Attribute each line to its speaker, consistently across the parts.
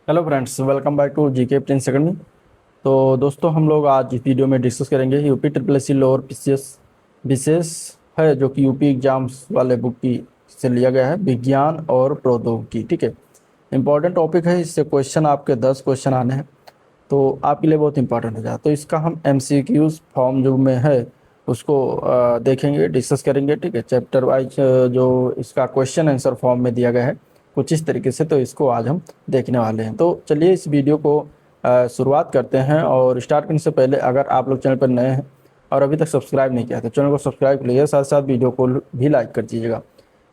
Speaker 1: Hello friends, welcome back to GK 10 second में। तो दोस्तों, हम लोग आज इस वीडियो में डिस्कस करेंगे UP triple S C lower PCS विशेष है, जो कि यूपी एग्जाम्स वाले बुक की से लिया गया है, विज्ञान और प्रौद्योगिकी। ठीक है, इंपॉर्टेंट टॉपिक है, इससे क्वेश्चन आपके 10 क्वेश्चन आने हैं, तो आपके लिए बहुत इंपॉर्टेंट हो जाए। तो इसका हम एमसीक्यूज फॉर्म जो में है उसको देखेंगे, डिस्कस करेंगे। ठीक है, चैप्टर वाइज जो इसका क्वेश्चन आंसर फॉर्म में दिया गया है कुछ इस तरीके से, तो इसको आज हम देखने वाले हैं। तो चलिए इस वीडियो को शुरुआत करते हैं। और स्टार्ट करने से पहले अगर आप लोग चैनल पर नए हैं और अभी तक सब्सक्राइब नहीं किया तो चैनल को सब्सक्राइब कर लीजिए, साथ साथ वीडियो को भी लाइक कर दीजिएगा।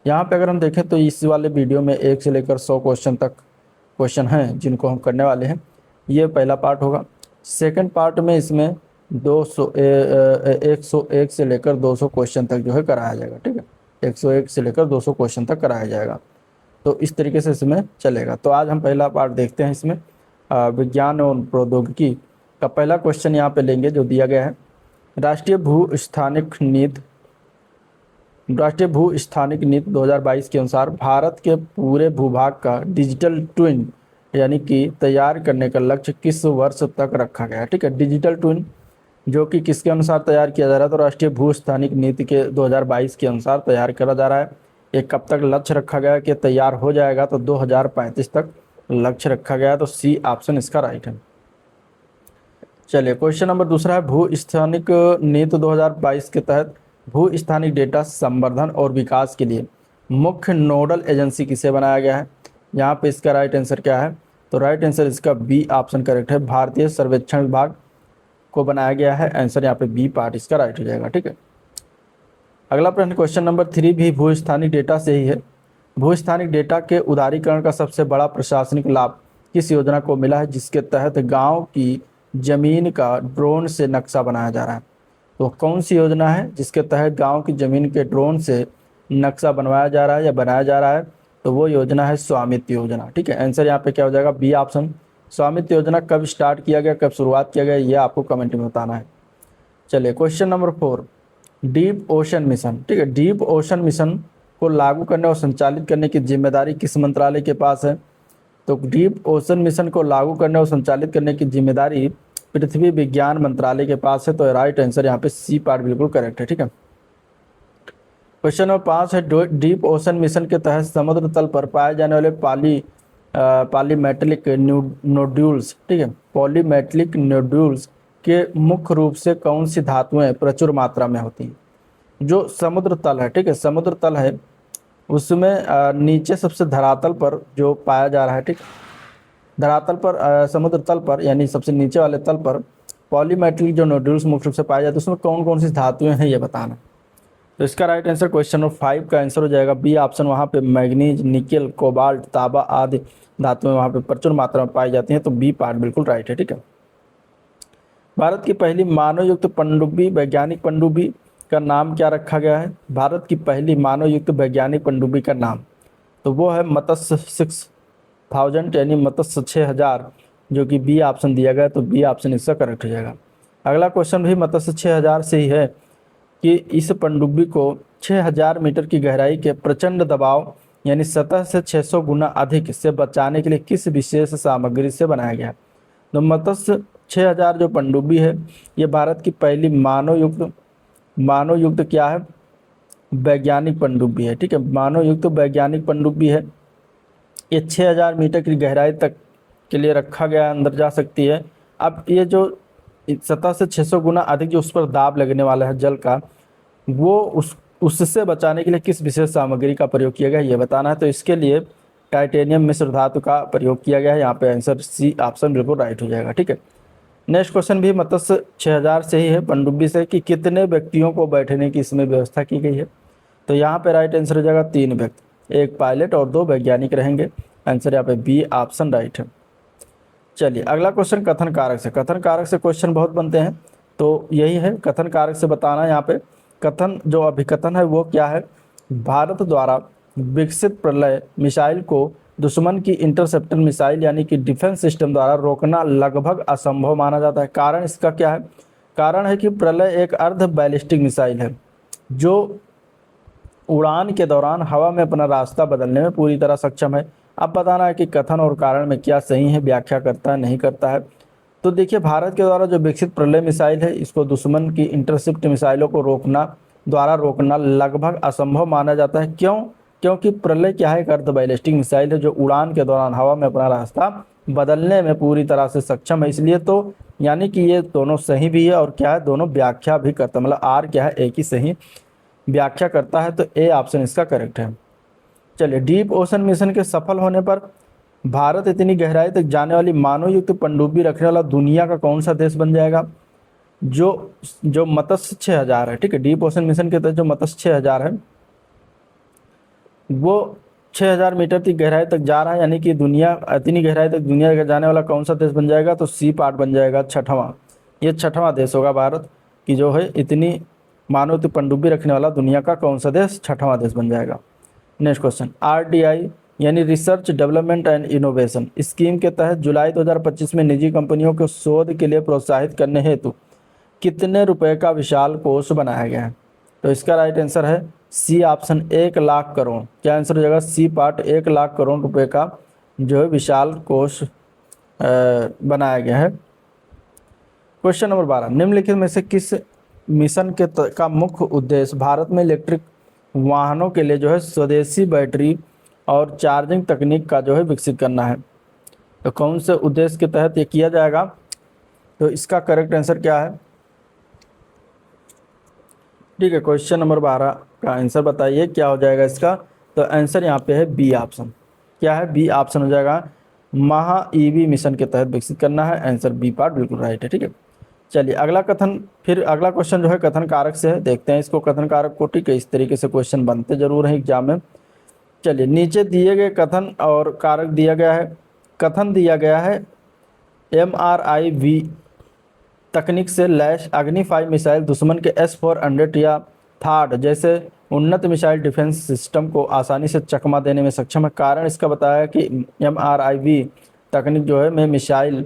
Speaker 1: यहाँ पे अगर हम देखें तो इस वाले वीडियो में 1 से लेकर 100 क्वेश्चन तक क्वेश्चन हैं जिनको हम करने वाले हैं। ये पहला पार्ट होगा। सेकंड पार्ट में इसमें 101 से लेकर 200 क्वेश्चन तक जो है कराया जाएगा। ठीक है, 101 से लेकर 200 क्वेश्चन तक कराया जाएगा। तो इस तरीके से इसमें चलेगा। तो आज हम पहला पार्ट देखते हैं। इसमें विज्ञान और प्रौद्योगिकी का पहला क्वेश्चन यहाँ पे लेंगे जो दिया गया है। राष्ट्रीय भू स्थानिक नीति 2022 के अनुसार भारत के पूरे भूभाग का डिजिटल ट्विन यानी कि तैयार करने का लक्ष्य किस वर्ष तक रखा गया है। ठीक है, डिजिटल ट्विन जो कि किसके अनुसार तैयार किया जा रहा है, तो राष्ट्रीय भू स्थानिक नीति के 2022 के अनुसार तैयार करा जा रहा है। ये कब तक लक्ष्य रखा गया कि तैयार हो जाएगा, तो 2035 तक लक्ष्य रखा गया। तो सी ऑप्शन इसका राइट है। चलिए, क्वेश्चन नंबर दूसरा है, भू स्थानिक नीति 2022 के तहत भू स्थानिक डेटा संवर्धन और विकास के लिए मुख्य नोडल एजेंसी किसे बनाया गया है। यहाँ पे इसका राइट आंसर क्या है, तो राइट आंसर इसका बी ऑप्शन करेक्ट है, भारतीय सर्वेक्षण विभाग को बनाया गया है। आंसर यहाँ पे बी पार्ट इसका राइट हो जाएगा। ठीक है, अगला प्रश्न क्वेश्चन नंबर 3 भी भू स्थानिक डेटा से ही है। भू स्थानिक डेटा के उदारीकरण का सबसे बड़ा प्रशासनिक लाभ किस योजना को मिला है, जिसके तहत गांव की जमीन का ड्रोन से नक्शा बनाया जा रहा है। तो कौन सी योजना है जिसके तहत गांव की जमीन के ड्रोन से नक्शा बनवाया जा रहा है या बनाया जा रहा है, तो वो योजना है स्वामित्व योजना। ठीक है, आंसर यहाँ पे क्या हो जाएगा, बी ऑप्शन। स्वामित्व योजना कब स्टार्ट किया गया, कब शुरुआत किया गया, ये आपको कमेंट में बताना है। चलिए, question number 4, deep ocean mission. ठीक है, डीप ओशन मिशन को लागू करने और संचालित करने की जिम्मेदारी किस मंत्रालय के पास है, तो डीप ओशन मिशन को लागू करने और संचालित करने की जिम्मेदारी पृथ्वी विज्ञान मंत्रालय के पास है। तो राइट आंसर यहाँ पे सी पार्ट बिल्कुल करेक्ट है। ठीक है, क्वेश्चन नंबर 5 है, डीप ओशन मिशन के तहत समुद्र तल पर पाए जाने वाले पॉलीमेटलिक नोड्यूल्स, ठीक है, पॉलीमेटलिक नोड्यूल्स के मुख्य रूप से कौन सी धातुएं प्रचुर मात्रा में होती हैं। जो समुद्र तल है, ठीक है, समुद्र तल है उसमें नीचे सबसे धरातल पर जो पाया जा रहा है, ठीक, धरातल पर समुद्र तल पर यानी सबसे नीचे वाले तल पर पॉलीमेटलिक जो नोड्यूल्स मुख्य रूप से पाए जाते हैं उसमें कौन कौन सी धातुएं हैं ये बताना। तो इसका राइट आंसर क्वेश्चन नंबर 5 का आंसर हो जाएगा बी ऑप्शन। वहाँ पे मैग्नीज, निकेल, कोबाल्ट, तांबा आदि धातुएं वहाँ पे प्रचुर मात्रा में पाई जाती हैं। तो बी पार्ट बिल्कुल राइट है। ठीक है, भारत की पहली मानवयुक्त पनडुब्बी वैज्ञानिक पनडुब्बी का नाम क्या रखा गया है। भारत की पहली मानवयुक्त वैज्ञानिक पनडुब्बी का नाम, तो वो है मत्स्य 6000 यानी मत्स्य 6000, जो कि बी ऑप्शन दिया गया। तो बी ऑप्शन इसका करेक्ट हो जाएगा। अगला क्वेश्चन भी मत्स्य 6000 से ही है कि इस पनडुब्बी को 6000 मीटर की गहराई के प्रचंड दबाव यानी सतह से 600 गुना अधिक से बचाने के लिए किस विशेष सामग्री से बनाया गया है। तो मत्स्य 6000 जो पनडुब्बी है ये भारत की पहली मानवयुक्त क्या है, वैज्ञानिक पनडुब्बी है। ठीक है, मानवयुक्त वैज्ञानिक पनडुब्बी है। ये 6000 मीटर की गहराई तक के लिए रखा गया, अंदर जा सकती है। अब ये जो सतह से 600 गुना अधिक जो उस पर दाब लगने वाला है जल का, वो उससे बचाने के लिए किस विशेष सामग्री का प्रयोग किया गया है ये बताना है। तो इसके लिए टाइटेनियम मिश्र धातु का प्रयोग किया गया है। यहाँ पे आंसर सी ऑप्शन बिल्कुल राइट हो जाएगा। ठीक है, नेक्स्ट क्वेश्चन भी मत्स्य 6000 से ही है, पनडुब्बी से, कि कितने व्यक्तियों को बैठने की इसमें व्यवस्था की गई है। तो यहाँ पे राइट आंसर हो जाएगा 3 व्यक्ति, 1 पायलट और 2 वैज्ञानिक रहेंगे। आंसर यहाँ पे बी ऑप्शन राइट है। चलिए, अगला क्वेश्चन कथन कारक से। कथन कारक से क्वेश्चन बहुत बनते हैं, तो यही है कथन कारक से बताना। यहाँ पे कथन जो अभिकथन है वो क्या है, भारत द्वारा विकसित प्रलय मिसाइल को दुश्मन की इंटरसेप्टर मिसाइल यानी कि डिफेंस सिस्टम द्वारा रोकना लगभग असंभव माना जाता है। कारण इसका क्या है, कारण है कि प्रलय एक अर्ध बैलिस्टिक मिसाइल है जो उड़ान के दौरान हवा में अपना रास्ता बदलने में पूरी तरह सक्षम है। अब बताना है कि कथन और कारण में क्या सही है, व्याख्या करता है नहीं करता है। तो देखिए, भारत के द्वारा जो विकसित प्रलय मिसाइल है, इसको दुश्मन की इंटरसेप्ट मिसाइलों को रोकना लगभग असंभव माना जाता है। क्यों? क्योंकि प्रलय क्या है, एक अर्ध बैलिस्टिक मिसाइल है जो उड़ान के दौरान हवा में अपना रास्ता बदलने में पूरी तरह से सक्षम है। इसलिए तो यानी कि ये दोनों सही भी है और क्या है, दोनों व्याख्या भी करता है, मतलब आर क्या है, एक ही सही व्याख्या करता है। तो ए ऑप्शन इसका करेक्ट है। चलिए, डीप ओशन मिशन के सफल होने पर भारत इतनी गहराई तक जाने वाली मानव युक्त पनडुब्बी रखने वाला दुनिया का कौन सा देश बन जाएगा? जो जो मत्स्य 6000 है, ठीक है, डीप ओशन मिशन के तहत जो मत्स्य 6000 है वो 6000 मीटर की गहराई तक जा रहा है, यानी कि दुनिया इतनी गहराई तक दुनिया का जाने वाला कौन सा देश बन जाएगा? तो सी पार्ट बन जाएगा, छठवां। ये छठवां देश होगा भारत कि जो है इतनी मानव पनडुब्बी रखने वाला दुनिया का कौन सा देश छठवां देश बन जाएगा। नेक्स्ट क्वेश्चन, आरडीआई यानी research development and innovation scheme के तहत जुलाई 2025 में निजी कंपनियों को शोध के लिए प्रोत्साहित करने हेतु कितने रुपए का विशाल कोष बनाया गया है? तो इसका राइट आंसर है सी ऑप्शन, 1,00,000 करोड़। क्या आंसर हो जाएगा? सी पार्ट, 1,00,000 करोड़ रुपए का जो है विशाल कोष बनाया गया है। क्वेश्चन नंबर 12, निम्नलिखित में से किस मिशन का मुख्य उद्देश्य भारत में इलेक्ट्रिक वाहनों के लिए जो है स्वदेशी बैटरी और चार्जिंग तकनीक का जो है विकसित करना है? तो कौन से उद्देश्य के तहत ये किया जाएगा? तो इसका करेक्ट आंसर क्या है? ठीक है, क्वेश्चन नंबर 12 का आंसर बताइए क्या हो जाएगा इसका? तो आंसर यहाँ पे है बी ऑप्शन। क्या है? बी ऑप्शन हो जाएगा, महा ईवी मिशन के तहत विकसित करना है। आंसर बी पार्ट बिल्कुल राइट है। ठीक है, चलिए अगला कथन, फिर अगला क्वेश्चन जो है कथन कारक से है, देखते हैं इसको कथन कारक को। ठीक है, इस तरीके से क्वेश्चन बनते जरूर हैं एग्जाम में। चलिए, नीचे दिए गए कथन और कारक दिया गया है। कथन दिया गया है MRIV तकनीक से लैस अग्नि 5 मिसाइल दुश्मन के S-400 या थार्ड जैसे उन्नत मिसाइल डिफेंस सिस्टम को आसानी से चकमा देने में सक्षम है। कारण इसका बताया कि MRIV तकनीक जो है में मिसाइल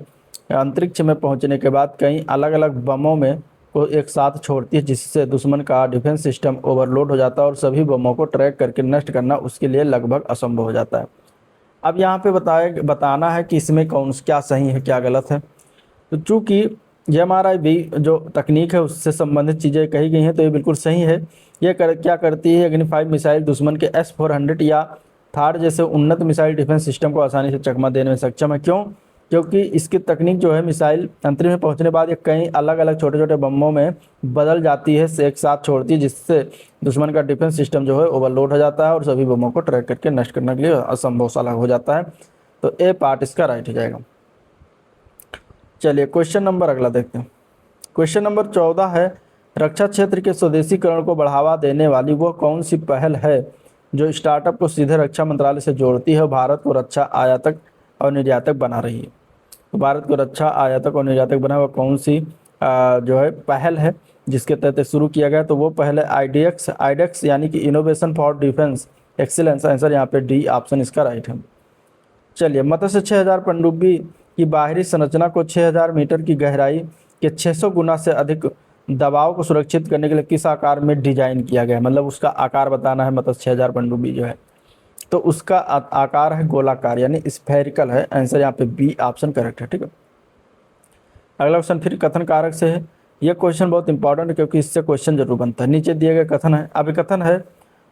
Speaker 1: अंतरिक्ष में पहुंचने के बाद कई अलग अलग बमों में को एक साथ छोड़ती है, जिससे दुश्मन का डिफेंस सिस्टम ओवरलोड हो जाता है और सभी बमों को ट्रैक करके नष्ट करना उसके लिए लगभग असंभव हो जाता है। अब यहाँ पे बताना है कि इसमें क्या सही है क्या गलत है। तो चूँकि MRIV जो तकनीक है उससे संबंधित चीज़ें कही गई हैं, तो ये बिल्कुल सही है। ये क्या करती है, अग्नि 5 मिसाइल दुश्मन के S-400 या थार्ड जैसे उन्नत मिसाइल डिफेंस सिस्टम को आसानी से चकमा देने में सक्षम है। क्यों? क्योंकि इसकी तकनीक जो है मिसाइल अंतरिक्ष में पहुंचने के बाद ये कई अलग अलग छोटे छोटे बमों में बदल जाती है, एक साथ छोड़ती है, जिससे दुश्मन का डिफेंस सिस्टम जो है ओवरलोड हो जाता है और सभी बमों को ट्रैक करके नष्ट करने के लिए असंभव सा हो जाता है। तो ए पार्ट इसका राइट हो जाएगा। चलिए क्वेश्चन नंबर अगला देखते हैं। क्वेश्चन नंबर 14 है, रक्षा क्षेत्र के स्वदेशीकरण को बढ़ावा देने वाली वो कौन सी पहल है जो स्टार्टअप को सीधे रक्षा मंत्रालय से जोड़ती है और भारत को रक्षा आयातक और निर्यातक बना रही है? तो भारत को रक्षा आयातक और निर्यातक बना हुआ कौन सी जो है पहल है जिसके तहत शुरू किया गया? तो वो पहल है आईडेक्स यानी कि innovation for defence excellence. Answer यहाँ पे डी ऑप्शन इसका राइट है। चलिए, मत्स्य 6000 पनडुब्बी की बाहरी संरचना को 6000 मीटर की गहराई के 600 गुना से अधिक दबाव को सुरक्षित करने के लिए किस आकार में डिजाइन किया गया? मतलब उसका आकार बताना है। मत्स्य 6000 पनडुब्बी जो है तो उसका आकार है गोलाकार यानी स्फेरिकल है। आंसर यहाँ पे बी ऑप्शन करेक्ट है। ठीक है, अगला क्वेश्चन फिर कथन कारक से है। यह क्वेश्चन बहुत इंपॉर्टेंट है क्योंकि इससे क्वेश्चन जरूर बनता है। नीचे दिए गए कथन है, अभिकथन है,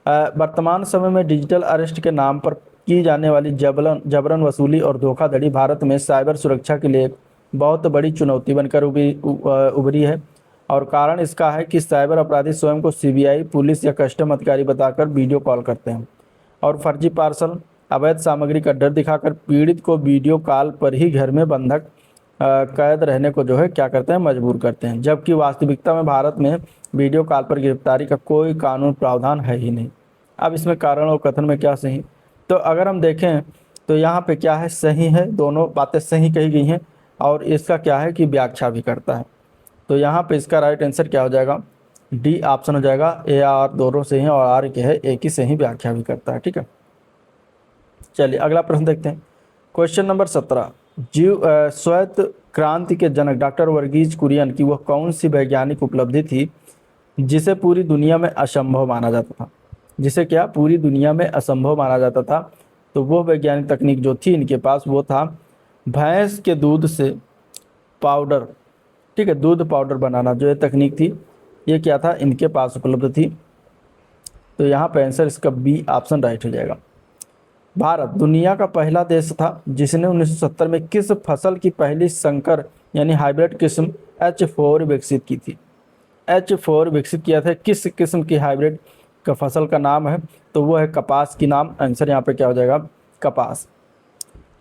Speaker 1: वर्तमान समय में डिजिटल अरेस्ट के नाम पर की जाने वाली जबरन वसूली और धोखाधड़ी भारत में साइबर सुरक्षा के लिए एक बहुत बड़ी चुनौती बनकर उभरी है और कारण इसका है कि साइबर अपराधी स्वयं को CBI, पुलिस या कस्टम अधिकारी बताकर वीडियो कॉल करते हैं और फर्जी पार्सल, अवैध सामग्री का डर दिखाकर पीड़ित को वीडियो कॉल पर ही घर में बंधक कैद रहने को जो है क्या करते हैं, मजबूर करते हैं, जबकि वास्तविकता में भारत में वीडियो कॉल पर गिरफ्तारी का कोई कानून प्रावधान है ही नहीं। अब इसमें कारण और कथन में क्या सही? तो अगर हम देखें तो यहाँ पे क्या है, सही है, दोनों बातें सही कही गई हैं और इसका क्या है कि व्याख्या भी करता है। तो यहाँ पे इसका राइट आंसर क्या हो जाएगा? डी ऑप्शन हो जाएगा। ए आर दोनों से ही और आर के है एक ही से ही व्याख्या भी करता है। ठीक है, चलिए अगला प्रश्न देखते हैं। क्वेश्चन नंबर 17, श्वेत क्रांति के जनक डॉक्टर वर्गीज कुरियन की वह कौन सी वैज्ञानिक उपलब्धि थी जिसे पूरी दुनिया में असंभव माना जाता था? जिसे क्या पूरी दुनिया में असंभव माना जाता था? तो वो वैज्ञानिक तकनीक जो थी इनके पास वो था भैंस के दूध से पाउडर, ठीक है, दूध पाउडर बनाना, जो ये तकनीक थी ये क्या था, इनके पास उपलब्ध थी। तो यहाँ पे आंसर इसका बी ऑप्शन राइट हो जाएगा। भारत दुनिया का पहला देश था जिसने 1970 में किस फसल की पहली संकर यानी हाइब्रिड किस्म H4 विकसित की थी। H4 विकसित किया था, किस किस्म की हाइब्रिड का फसल का नाम है, तो वो है कपास की नाम। आंसर यहाँ पे क्या हो जाएगा, कपास।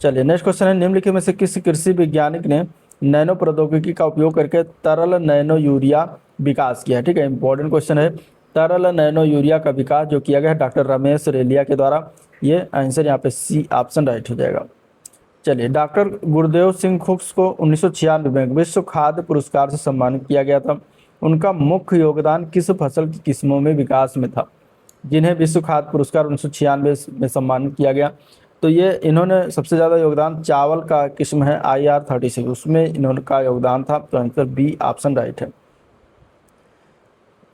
Speaker 1: चलिए नेक्स्ट क्वेश्चन है, निम्नलिखित में से किस कृषि वैज्ञानिक ने नैनो प्रौद्योगिकी का उपयोग करके तरल नैनो यूरिया विकास किया। ठीक है, इंपॉर्टेंट क्वेश्चन है। तरल नैनो यूरिया का विकास जो किया गया है डॉक्टर रमेश रेलिया के द्वारा। ये आंसर यहाँ पे सी ऑप्शन राइट हो जाएगा। चलिए, डॉक्टर गुरुदेव सिंह खुक्स को 1996 में विश्व खाद्य पुरस्कार से सम्मानित किया गया था। उनका मुख्य योगदान किस फसल की किस्मों में विकास में था, जिन्हें विश्व खाद्य पुरस्कार 1996 में सम्मानित किया गया। तो ये इन्होंने सबसे ज़्यादा योगदान चावल का किस्म है IR36, उसमें इन्होंने का योगदान था। तो आंसर बी ऑप्शन राइट है।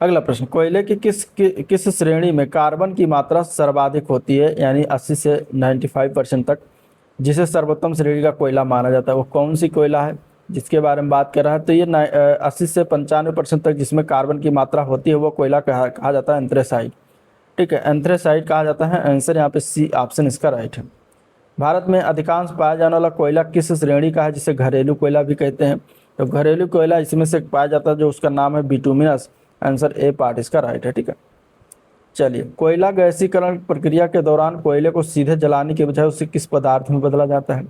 Speaker 1: अगला प्रश्न, कोयले की किस श्रेणी में कार्बन की मात्रा सर्वाधिक होती है, यानी 80 से 95% तक, जिसे सर्वोत्तम श्रेणी का कोयला माना जाता है, वो कौन सी कोयला है जिसके बारे में बात कर रहा है। तो ये 80 से 95% तक जिसमें कार्बन की मात्रा होती है वो कोयला कहा जाता है एंथ्रेसाइट। ठीक है, एंथ्रेसाइट कहा जाता है। आंसर यहाँ पे सी ऑप्शन इसका राइट है। भारत में अधिकांश पाया जाने वाला कोयला किस श्रेणी का है, जिसे घरेलू कोयला भी कहते हैं। तो घरेलू कोयला इसमें से पाया जाता है जो उसका नाम है बिटुमिनस। आंसर ए पार्ट इसका राइट है। ठीक है, चलिए, कोयला गैसीकरण प्रक्रिया के दौरान कोयले को सीधे जलाने के बजाय उसे किस पदार्थ में बदला जाता है।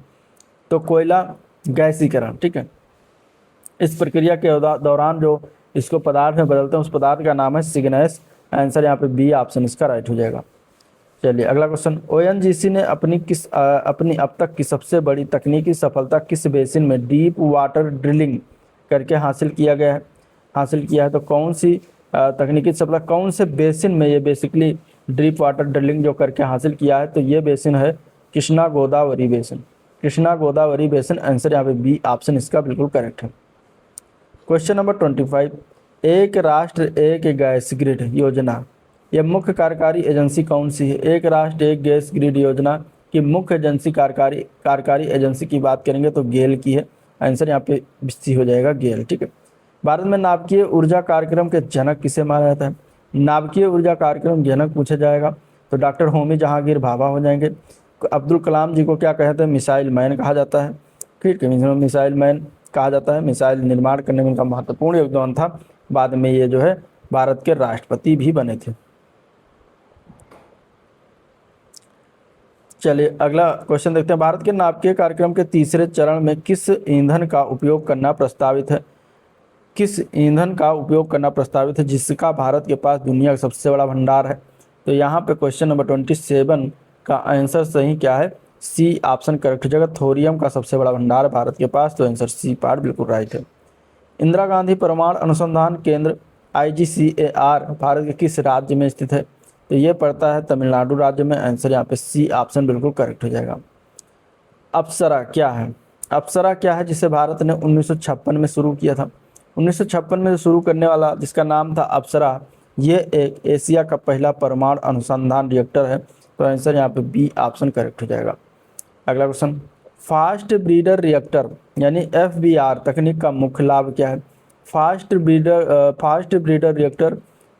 Speaker 1: तो कोयला गैसीकरण, ठीक है, इस प्रक्रिया के दौरान जो इसको पदार्थ में बदलते हैं उस पदार्थ का नाम है सिग्नस। आंसर यहाँ पे बी ऑप्शन इसका राइट हो जाएगा। चलिए अगला क्वेश्चन, ONGC ने अपनी अब तक की सबसे बड़ी तकनीकी सफलता किस बेसिन में डीप वाटर ड्रिलिंग करके हासिल किया है। तो कौन सी तकनीकी सफलता, कौन से बेसिन में ये बेसिकली डीप वाटर ड्रिलिंग जो करके हासिल किया है। तो ये बेसिन है कृष्णा गोदावरी बेसिन। आंसर यहाँ पे बी ऑप्शन इसका बिल्कुल करेक्ट है। क्वेश्चन नंबर 25, एक राष्ट्र एक गैस ग्रिड योजना, यह मुख्य कार्यकारी एजेंसी कौन सी है। एक राष्ट्र एक गैस ग्रिड योजना की मुख्य एजेंसी कार्यकारी एजेंसी की बात करेंगे तो गेल की है। आंसर यहाँ पे सी हो जाएगा गेल। ठीक है, भारत में नाभिकीय ऊर्जा कार्यक्रम के जनक किसे माना जाता है। नाभिकीय ऊर्जा कार्यक्रम जनक पूछा जाएगा तो डॉक्टर होमी जहांगीर भाभा हो जाएंगे। अब्दुल कलाम जी को क्या कहते हैं, मिसाइल मैन कहा जाता है। ठीक है, मिसाइल मैन कहा जाता है। मिसाइल निर्माण करने में उनका महत्वपूर्ण योगदान था। बाद में ये जो है भारत के राष्ट्रपति भी बने थे। चलिए अगला क्वेश्चन देखते हैं, भारत के नाभिकीय कार्यक्रम के तीसरे चरण में किस ईंधन का उपयोग करना प्रस्तावित है, जिसका भारत के पास दुनिया का सबसे बड़ा भंडार है। तो यहाँ पे क्वेश्चन नंबर 27 का आंसर सही क्या है, सी ऑप्शन करेक्ट हो जाएगा। थोरियम का सबसे बड़ा भंडार है भारत के पास। तो आंसर सी पार्ट बिल्कुल राइट है। इंदिरा गांधी परमाणु अनुसंधान केंद्र IGCAR भारत के किस राज्य में स्थित है। तो ये पड़ता है तमिलनाडु राज्य में। आंसर यहाँ पे सी ऑप्शन बिल्कुल करेक्ट हो जाएगा। अप्सरा क्या है जिसे भारत ने 1956 में शुरू किया था। 1956 में शुरू करने वाला जिसका नाम था अप्सरा, ये एक एशिया का पहला परमाणु अनुसंधान रिएक्टर है। तो आंसर यहाँ पे बी ऑप्शन करेक्ट हो जाएगा। अगला क्वेश्चन, फास्ट ब्रीडर रिएक्टर यानी FBR तकनीक का मुख्य लाभ क्या है। फास्ट ब्रीडर रिएक्टर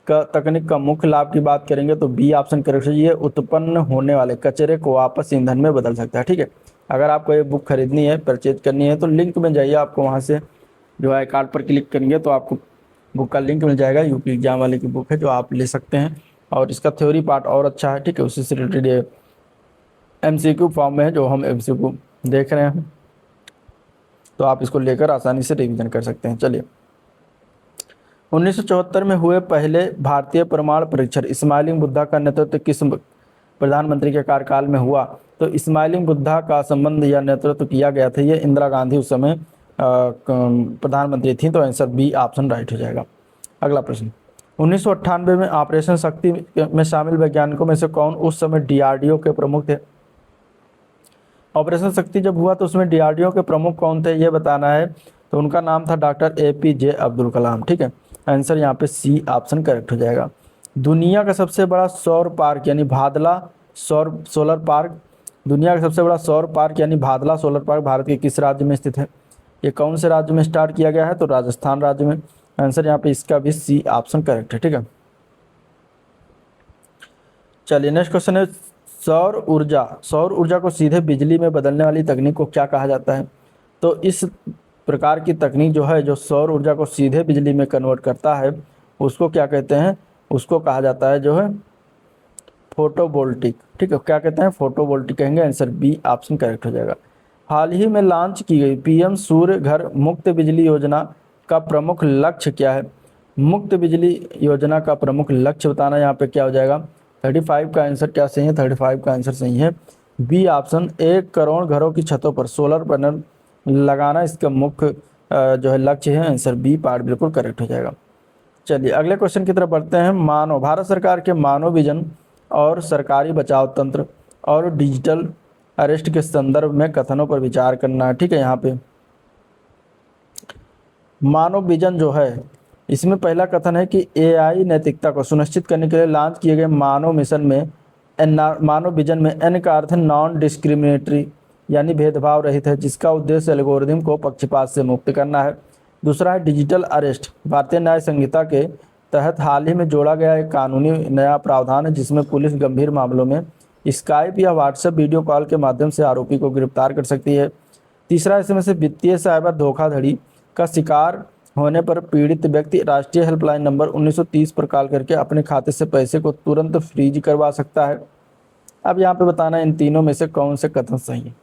Speaker 1: का तकनीक का मुख्य लाभ की बात करेंगे तो बी ऑप्शन करेक्ट है। ये उत्पन्न होने वाले कचरे को वापस ईंधन में बदल सकता है। ठीक है, अगर आपको ये बुक खरीदनी है, परचेज करनी है तो लिंक में जाइए, आपको वहाँ से जो है कार्ड पर क्लिक करेंगे तो आपको बुक का लिंक मिल जाएगा। यूपी एग्जाम वाले की बुक है जो आप ले सकते हैं और इसका थ्योरी पार्ट और अच्छा है। ठीक है, उसी से रिलेटेड MCQ फॉर्म में है जो हम MCQ देख रहे हैं, तो आप इसको लेकर आसानी से रिवीजन कर सकते हैं। चलिए, 1974 में हुए पहले भारतीय परमाणु परीक्षण इस्माइलिंग बुद्धा का नेतृत्व किस प्रधानमंत्री के कार्यकाल में हुआ। तो इस्माइलिंग बुद्धा का संबंध या नेतृत्व किया गया था, ये इंदिरा गांधी उस समय प्रधानमंत्री थी। तो आंसर बी ऑप्शन राइट हो जाएगा। अगला प्रश्न, 1998 में ऑपरेशन शक्ति में शामिल वैज्ञानिकों में से कौन उस समय DRDO के प्रमुख थे। ऑपरेशन शक्ति जब हुआ तो उसमें DRDO के प्रमुख कौन थे ये बताना है। तो उनका नाम था डॉक्टर APJ अब्दुल कलाम। ठीक है, आंसर यहाँ पे सी ऑप्शन करेक्ट हो जाएगा। दुनिया का सबसे बड़ा सौर पार्क यानी भादला सोलर पार्क दुनिया का सबसे बड़ा सौर पार्क यानी भादला सोलर पार्क भारत के किस राज्य में स्थित है? ये कौन से राज्य में स्टार्ट किया गया है? तो राजस्थान राज्य में। आंसर यहाँ पे इसका भी सी ऑप्शन करेक्ट है। ठीक है, चलिए नेक्स्ट क्वेश्चन है, सौर ऊर्जा को सीधे बिजली में बदलने वाली तकनीक को क्या कहा जाता है? तो इस प्रकार की तकनीक जो है, जो सौर ऊर्जा को सीधे बिजली में कन्वर्ट करता है, उसको क्या कहते हैं? उसको कहा जाता है जो है फोटोवोल्टिक। ठीक है, क्या कहते हैं? फोटोवोल्टिक कहेंगे। आंसर बी ऑप्शन करेक्ट हो जाएगा। हाल ही में लॉन्च की गई पीएम सूर्य घर मुफ्त बिजली योजना का प्रमुख लक्ष्य क्या है? मुफ्त बिजली योजना का प्रमुख लक्ष्य बताना। यहाँ पे क्या हो जाएगा? 35 का आंसर क्या सही है? 35 का आंसर सही है, बी ऑप्शन। 1 करोड़ घरों की छतों पर सोलर पैनल लगाना इसका मुख्य जो है लक्ष्य है। आंसर बी पार्ट बिल्कुल करेक्ट हो जाएगा। चलिए अगले क्वेश्चन की तरफ बढ़ते हैं। मानव भारत सरकार के मानव विजन और सरकारी बचाव तंत्र और डिजिटल अरेस्ट के संदर्भ में कथनों पर विचार करना है। ठीक है, यहाँ पे मानव विजन जो है, इसमें पहला कथन है कि एआई नैतिकता को सुनिश्चित करने के लिए लॉन्च किए गए मानव मिशन में मानव विजन में एन का अर्थ नॉन डिस्क्रिमिनेटरी यानी भेदभाव रहित है, जिसका उद्देश्य एल्गोरिदम को पक्षपात से मुक्त करना है। दूसरा है डिजिटल अरेस्ट, भारतीय न्याय संहिता के तहत हाल ही में जोड़ा गया एक कानूनी नया प्रावधान है, जिसमें पुलिस गंभीर मामलों में स्काइप या व्हाट्सएप वीडियो कॉल के माध्यम से आरोपी को गिरफ्तार कर सकती है। तीसरा, इसमें से वित्तीय साइबर धोखाधड़ी का शिकार होने पर पीड़ित व्यक्ति राष्ट्रीय हेल्पलाइन नंबर 1930 पर कॉल करके अपने खाते से पैसे को तुरंत फ्रीज करवा सकता है। अब यहाँ पे बताना है इन तीनों में से कौन से कथन सही है।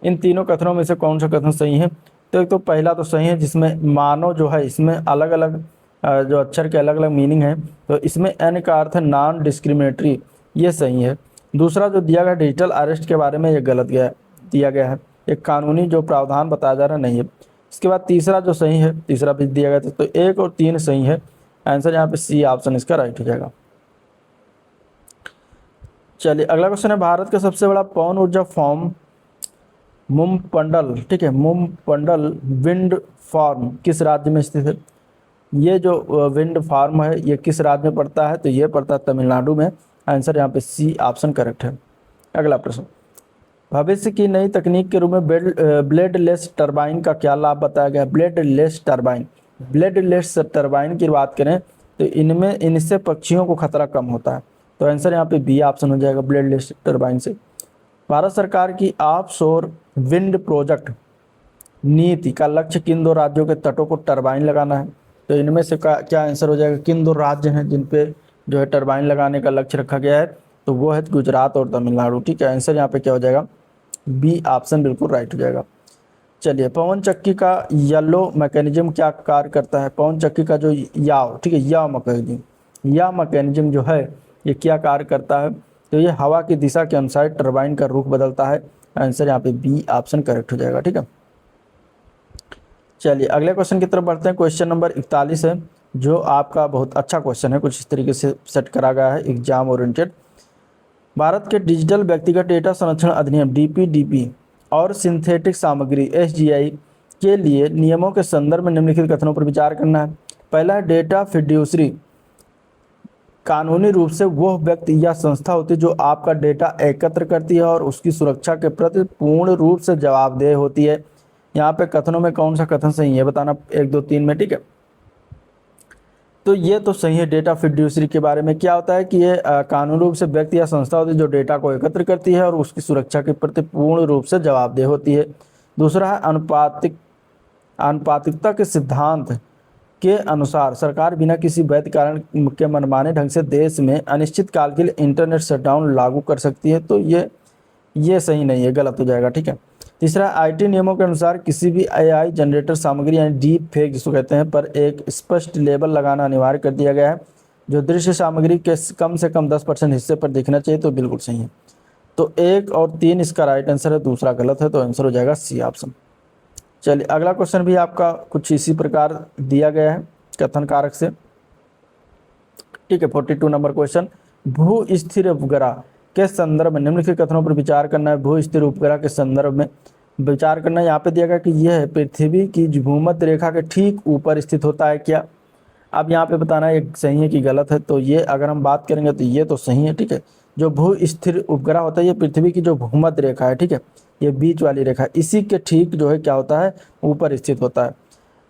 Speaker 1: इन तीनों कथनों में से कौन सा कथन सही है? तो एक तो पहला तो सही है, जिसमें मानव जो है इसमें अलग अलग जो अक्षर के अलग अलग मीनिंग है, तो इसमें एन का अर्थ है नॉन डिस्क्रिमिनेटरी, ये सही है। दूसरा जो दिया गया डिजिटल अरेस्ट के बारे में, ये गलत दिया गया है, एक कानूनी जो प्रावधान बताया जा रहा नहीं है। इसके बाद तीसरा जो सही है, तीसरा भी दिया गया था, तो 1 और 3 सही है। आंसर यहाँ पे सी ऑप्शन इसका राइट हो जाएगा। चलिए अगला क्वेश्चन है, भारत का सबसे बड़ा पवन ऊर्जा फॉर्म मुमपंडल, ठीक है, मुमपंडल विंड फार्म किस राज्य में स्थित है? ये जो विंड फार्म है ये किस राज्य में पड़ता है? तो ये पड़ता है तमिलनाडु में। आंसर यहाँ पे सी ऑप्शन करेक्ट है। अगला प्रश्न, भविष्य की नई तकनीक के रूप में ब्लेडलेस टरबाइन का क्या लाभ बताया गया? ब्लेडलेस टरबाइन की बात करें तो इनसे पक्षियों को खतरा कम होता है। तो आंसर यहाँ पे बी ऑप्शन हो जाएगा, ब्लेडलेस टरबाइन से। भारत सरकार की ऑफशोर विंड प्रोजेक्ट नीति का लक्ष्य किन 2 राज्यों के तटों को टरबाइन लगाना है? तो इनमें से क्या आंसर हो जाएगा? किन 2 राज्य हैं जिन पे जो है टरबाइन लगाने का लक्ष्य रखा गया है? तो वो है गुजरात और तमिलनाडु। ठीक है, आंसर यहाँ पे क्या हो जाएगा? बी ऑप्शन बिल्कुल राइट हो जाएगा। चलिए पवन चक्की का येलो मैकेनिज्म क्या कार्य करता है? पवन चक्की का जो याव, ठीक है, या मैकेनिज्म जो है ये क्या कार्य करता है? तो ये हवा की दिशा के अनुसार टरबाइन का रुख बदलता है। आंसर यहाँ पे बी ऑप्शन करेक्ट हो जाएगा। ठीक है, चलिए अगले क्वेश्चन की तरफ बढ़ते हैं। क्वेश्चन नंबर 41 है, जो आपका बहुत अच्छा क्वेश्चन है, कुछ इस तरीके से सेट करा गया है एग्जाम ओरिएंटेड। भारत के डिजिटल व्यक्तिगत डेटा संरक्षण अधिनियम डीपीडीपी और सिंथेटिक सामग्री एसजीआई के लिए नियमों के संदर्भ में निम्नलिखित कथनों पर विचार करना है। पहला है डेटा फिड्यूसरी, कानूनी रूप से वह व्यक्ति या संस्था होती है जो आपका डेटा एकत्र करती है और उसकी सुरक्षा के प्रति पूर्ण रूप से जवाबदेह होती है। यहाँ पे कथनों में कौन सा कथन सही है बताना, 1 2 3 में। ठीक है, तो ये तो सही है। डेटा फिड्यूसरी के बारे में क्या होता है कि ये कानूनी रूप से व्यक्ति या संस्था होती है जो डेटा को एकत्र करती है और उसकी सुरक्षा के प्रति पूर्ण रूप से जवाबदेह होती है। दूसरा है अनुपातिकता के सिद्धांत के अनुसार सरकार बिना किसी वैध कारण के मनमाने ढंग से देश में अनिश्चित काल के लिए इंटरनेट शटडाउन लागू कर सकती है। तो ये सही नहीं है, गलत हो जाएगा। ठीक है, तीसरा आईटी नियमों के अनुसार किसी भी एआई जनरेटर सामग्री यानी डीप फेक जिसको कहते हैं पर एक स्पष्ट लेबल लगाना अनिवार्य कर दिया गया है, जो दृश्य सामग्री के कम से कम 10% हिस्से पर दिखना चाहिए। तो बिल्कुल सही है। तो 1 और 3 इसका राइट आंसर है, दूसरा गलत है, तो आंसर हो जाएगा सी ऑप्शन। चलिए अगला क्वेश्चन भी आपका कुछ इसी प्रकार दिया गया है कथन कारक से। ठीक है, 42 नंबर क्वेश्चन, भू स्थिर उपग्रह के संदर्भ में निम्नलिखित कथनों पर विचार करना है। भू स्थिर उपग्रह के संदर्भ में विचार करना, यहाँ पे दिया गया कि यह पृथ्वी की भूमध्य रेखा के ठीक ऊपर स्थित होता है क्या? अब यहाँ पे बताना है सही है कि गलत है। तो ये अगर हम बात करेंगे तो ये तो सही है। ठीक है, जो भू स्थिर उपग्रह होता है ये पृथ्वी की जो भूमध्य रेखा है, ठीक है, ये बीच वाली रेखा इसी के ठीक जो है क्या होता है, ऊपर स्थित होता है।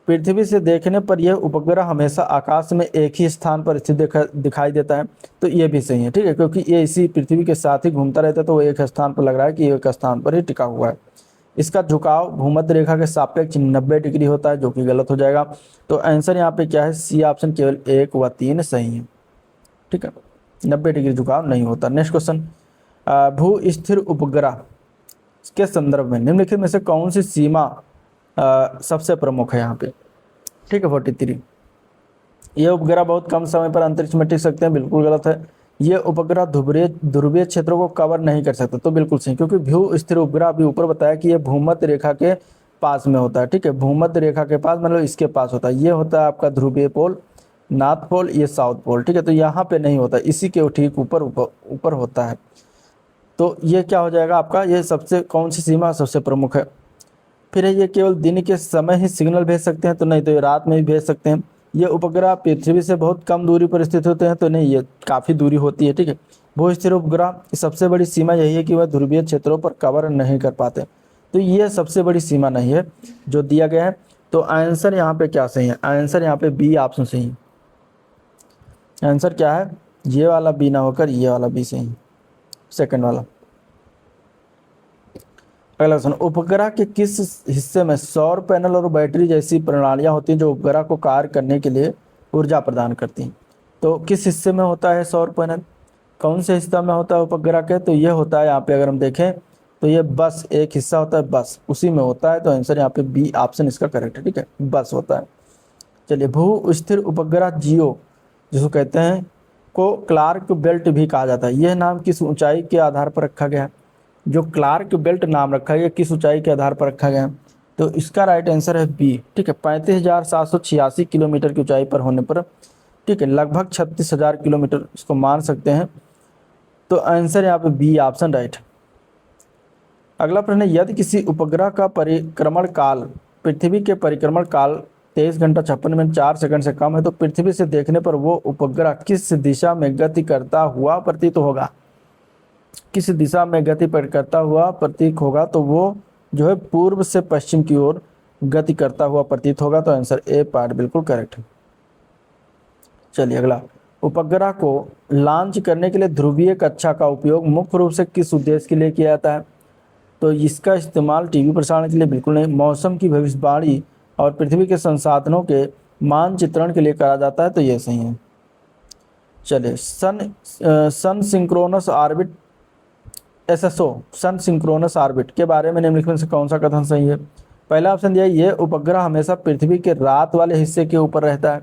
Speaker 1: पृथ्वी से देखने पर यह उपग्रह हमेशा आकाश में एक ही स्थान पर स्थित दिखाई देता है, तो ये भी सही है, ठीक है, क्योंकि ये इसी पृथ्वी के साथ ही घूमता रहता है, तो वो एक स्थान पर लग रहा है कि एक स्थान पर ही टिका हुआ है। इसका झुकाव भूमध्य रेखा के सापेक्ष 90 डिग्री होता है, जो कि गलत हो जाएगा। तो आंसर यहाँ पे क्या है, सी ऑप्शन केवल 1 व 3 सही है, ठीक है, 90 डिग्री झुकाव नहीं होता। नेक्स्ट क्वेश्चन, भू स्थिर उपग्रह के संदर्भ में निम्नलिखित में से कौन सी सीमा सबसे प्रमुख है यहाँ पे, ठीक है, 43। ये उपग्रह बहुत कम समय पर अंतरिक्ष में टिक सकते हैं, बिल्कुल गलत है। ये उपग्रह ध्रुवीय क्षेत्रों को कवर नहीं कर सकते, तो बिल्कुल सही, क्योंकि भू स्थिर उपग्रह अभी ऊपर बताया कि ये भूमध्य रेखा के पास में होता है, ठीक है, भूमध्य रेखा के पास मतलब इसके पास होता है। ये होता है आपका ध्रुवीय पोल, नॉर्थ पोल, ये साउथ पोल, ठीक है, तो यहाँ पे नहीं होता, इसी के ठीक ऊपर ऊपर होता है। तो ये क्या हो जाएगा आपका, ये सबसे कौन सी सीमा सबसे प्रमुख है। फिर है ये केवल दिन के समय ही सिग्नल भेज सकते हैं, तो नहीं, तो ये रात में भी भेज सकते हैं। ये उपग्रह पृथ्वी से बहुत कम दूरी पर स्थित होते हैं, तो नहीं, ये काफ़ी दूरी होती है, ठीक है। भू स्थिर उपग्रह की सबसे बड़ी सीमा यही है कि वह ध्रुवीय क्षेत्रों पर कवर नहीं कर पाते, तो ये सबसे बड़ी सीमा नहीं है जो दिया गया है। तो आंसर यहाँ पे क्या सही है, आंसर यहाँ पे बी ऑप्शन सही है। आंसर क्या है, ये वाला बी ना होकर ये वाला बी सही है, सेकंड वाला। अगला क्वेश्चन, उपग्रह के किस हिस्से में सौर पैनल और बैटरी जैसी प्रणालियां होती हैं जो उपग्रह को कार्य करने के लिए ऊर्जा प्रदान करती हैं। तो किस हिस्से में होता है सौर पैनल, कौन से हिस्सा में होता है उपग्रह के, तो ये होता है यहाँ पे अगर हम देखें तो ये बस एक हिस्सा होता है, बस उसी में होता है, तो आंसर यहाँ पे बी ऑप्शन इसका करेक्ट है, ठीक है, बस होता है। चलिए, भू स्थिर उपग्रह जियो जिसको कहते हैं को क्लार्क बेल्ट भी कहा जाता है, यह नाम किस ऊंचाई के आधार पर रखा गया है। जो क्लार्क बेल्ट नाम रखा है, किस ऊंचाई के आधार पर रखा गया है, तो इसका राइट आंसर है बी, ठीक है, 35,786 किलोमीटर की ऊंचाई पर होने पर, ठीक है, लगभग 36,000 किलोमीटर इसको मान सकते हैं, तो आंसर यहाँ पे बी ऑप्शन राइट। अगला प्रश्न है, यदि किसी उपग्रह का परिक्रमण काल पृथ्वी के परिक्रमण काल 23 घंटा 56 मिनट 4 सेकंड से कम है, तो पृथ्वी से देखने पर वो उपग्रह किस दिशा में गति करता हुआ प्रतीत होगा, किस दिशा में गति करता हुआ प्रतीत होगा, तो वो जो है पूर्व से पश्चिम की ओर गति करता हुआ प्रतीत होगा, तो आंसर ए पार्ट बिल्कुल करेक्ट है। चलिए अगला, उपग्रह को लॉन्च करने के लिए ध्रुवीय कक्षा का उपयोग मुख्य रूप से किस उद्देश्य के लिए किया जाता है, तो इसका इस्तेमाल टीवी प्रसारण के लिए बिल्कुल नहीं, मौसम की भविष्यवाणी और पृथ्वी के संसाधनों के मानचित्रण के लिए करा जाता है, तो ये सही है। चलिए, सन सिंक्रोनस ऑर्बिट एसएसओ सन सिंक्रोनस ऑर्बिट के बारे में निम्नलिखित में से कौन सा कथन सही है। पहला ऑप्शन दिया, ये उपग्रह हमेशा पृथ्वी के रात वाले हिस्से के ऊपर रहता है,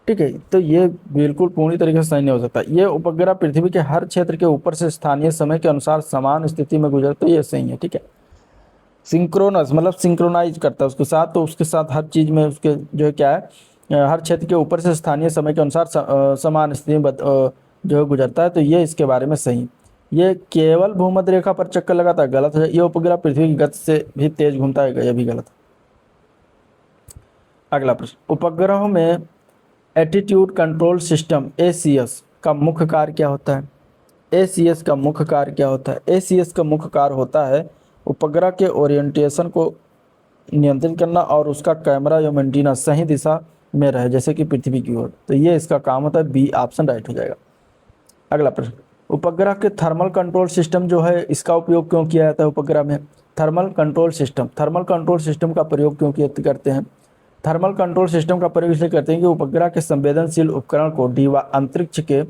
Speaker 1: ठीक है, तो ये बिल्कुल पूरी तरीके से सही नहीं हो सकता। ये उपग्रह पृथ्वी के हर क्षेत्र के ऊपर से स्थानीय समय के अनुसार समान स्थिति में गुजरता, तो ये सही है, ठीक है। सिंक्रोनस मतलब सिंक्रोनाइज करता है उसके साथ, तो उसके साथ हर चीज़ में उसके जो है क्या है, हर क्षेत्र के ऊपर से स्थानीय समय के अनुसार समान स्थिति में जो है गुजरता है, तो ये इसके बारे में सही। ये केवल भूमध्य रेखा पर चक्कर लगाता है, गलत है। ये उपग्रह पृथ्वी की गति से भी तेज घूमता है, यह भी गलत है। अगला प्रश्न, उपग्रहों में एटीट्यूड कंट्रोल सिस्टम एसीएस का मुख्य कार्य क्या होता है। एसीएस का मुख्य कार्य क्या होता है, एसीएस का मुख्य कार्य होता है उपग्रह के ओरिएंटेशन को नियंत्रित करना और उसका कैमरा या एंटीना सही दिशा में रहे, जैसे कि पृथ्वी की ओर, तो ये इसका काम होता है, बी ऑप्शन राइट हो जाएगा। अगला प्रश्न, उपग्रह के थर्मल कंट्रोल सिस्टम जो है इसका उपयोग क्यों किया जाता है उपग्रह में। थर्मल कंट्रोल सिस्टम का प्रयोग क्यों करते हैं। थर्मल कंट्रोल सिस्टम का प्रयोग इसलिए करते हैं कि उपग्रह के संवेदनशील उपकरण को अंतरिक्ष के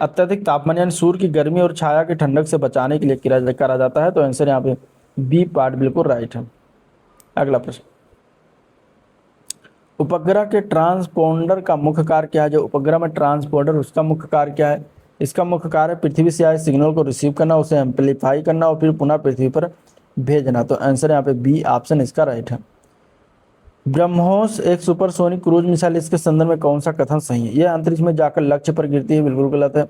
Speaker 1: अत्यधिक तापमान यानी सूर्य की गर्मी और छाया की ठंडक से बचाने के लिए करा जाता है, तो आंसर यहाँ पे बी पार्ट बिल्कुल राइट है। अगला प्रश्न, उपग्रह के ट्रांसपोंडर का मुख्य कार्य क्या है। जो उपग्रह में ट्रांसपोंडर उसका मुख्य कार्य क्या है। इसका मुख्य कार्य पृथ्वी से आए सिग्नल को रिसीव करना, उसे एम्पलीफाई करना और फिर पुनः पृथ्वी पर भेजना, तो आंसर यहाँ पे बी ऑप्शन इसका राइट है। ब्रह्मोस एक सुपरसोनिक क्रूज मिसाइल, इसके संदर्भ में कौन सा कथन सही है। यह अंतरिक्ष में जाकर लक्ष्य पर गिरती है, बिल्कुल गलत है।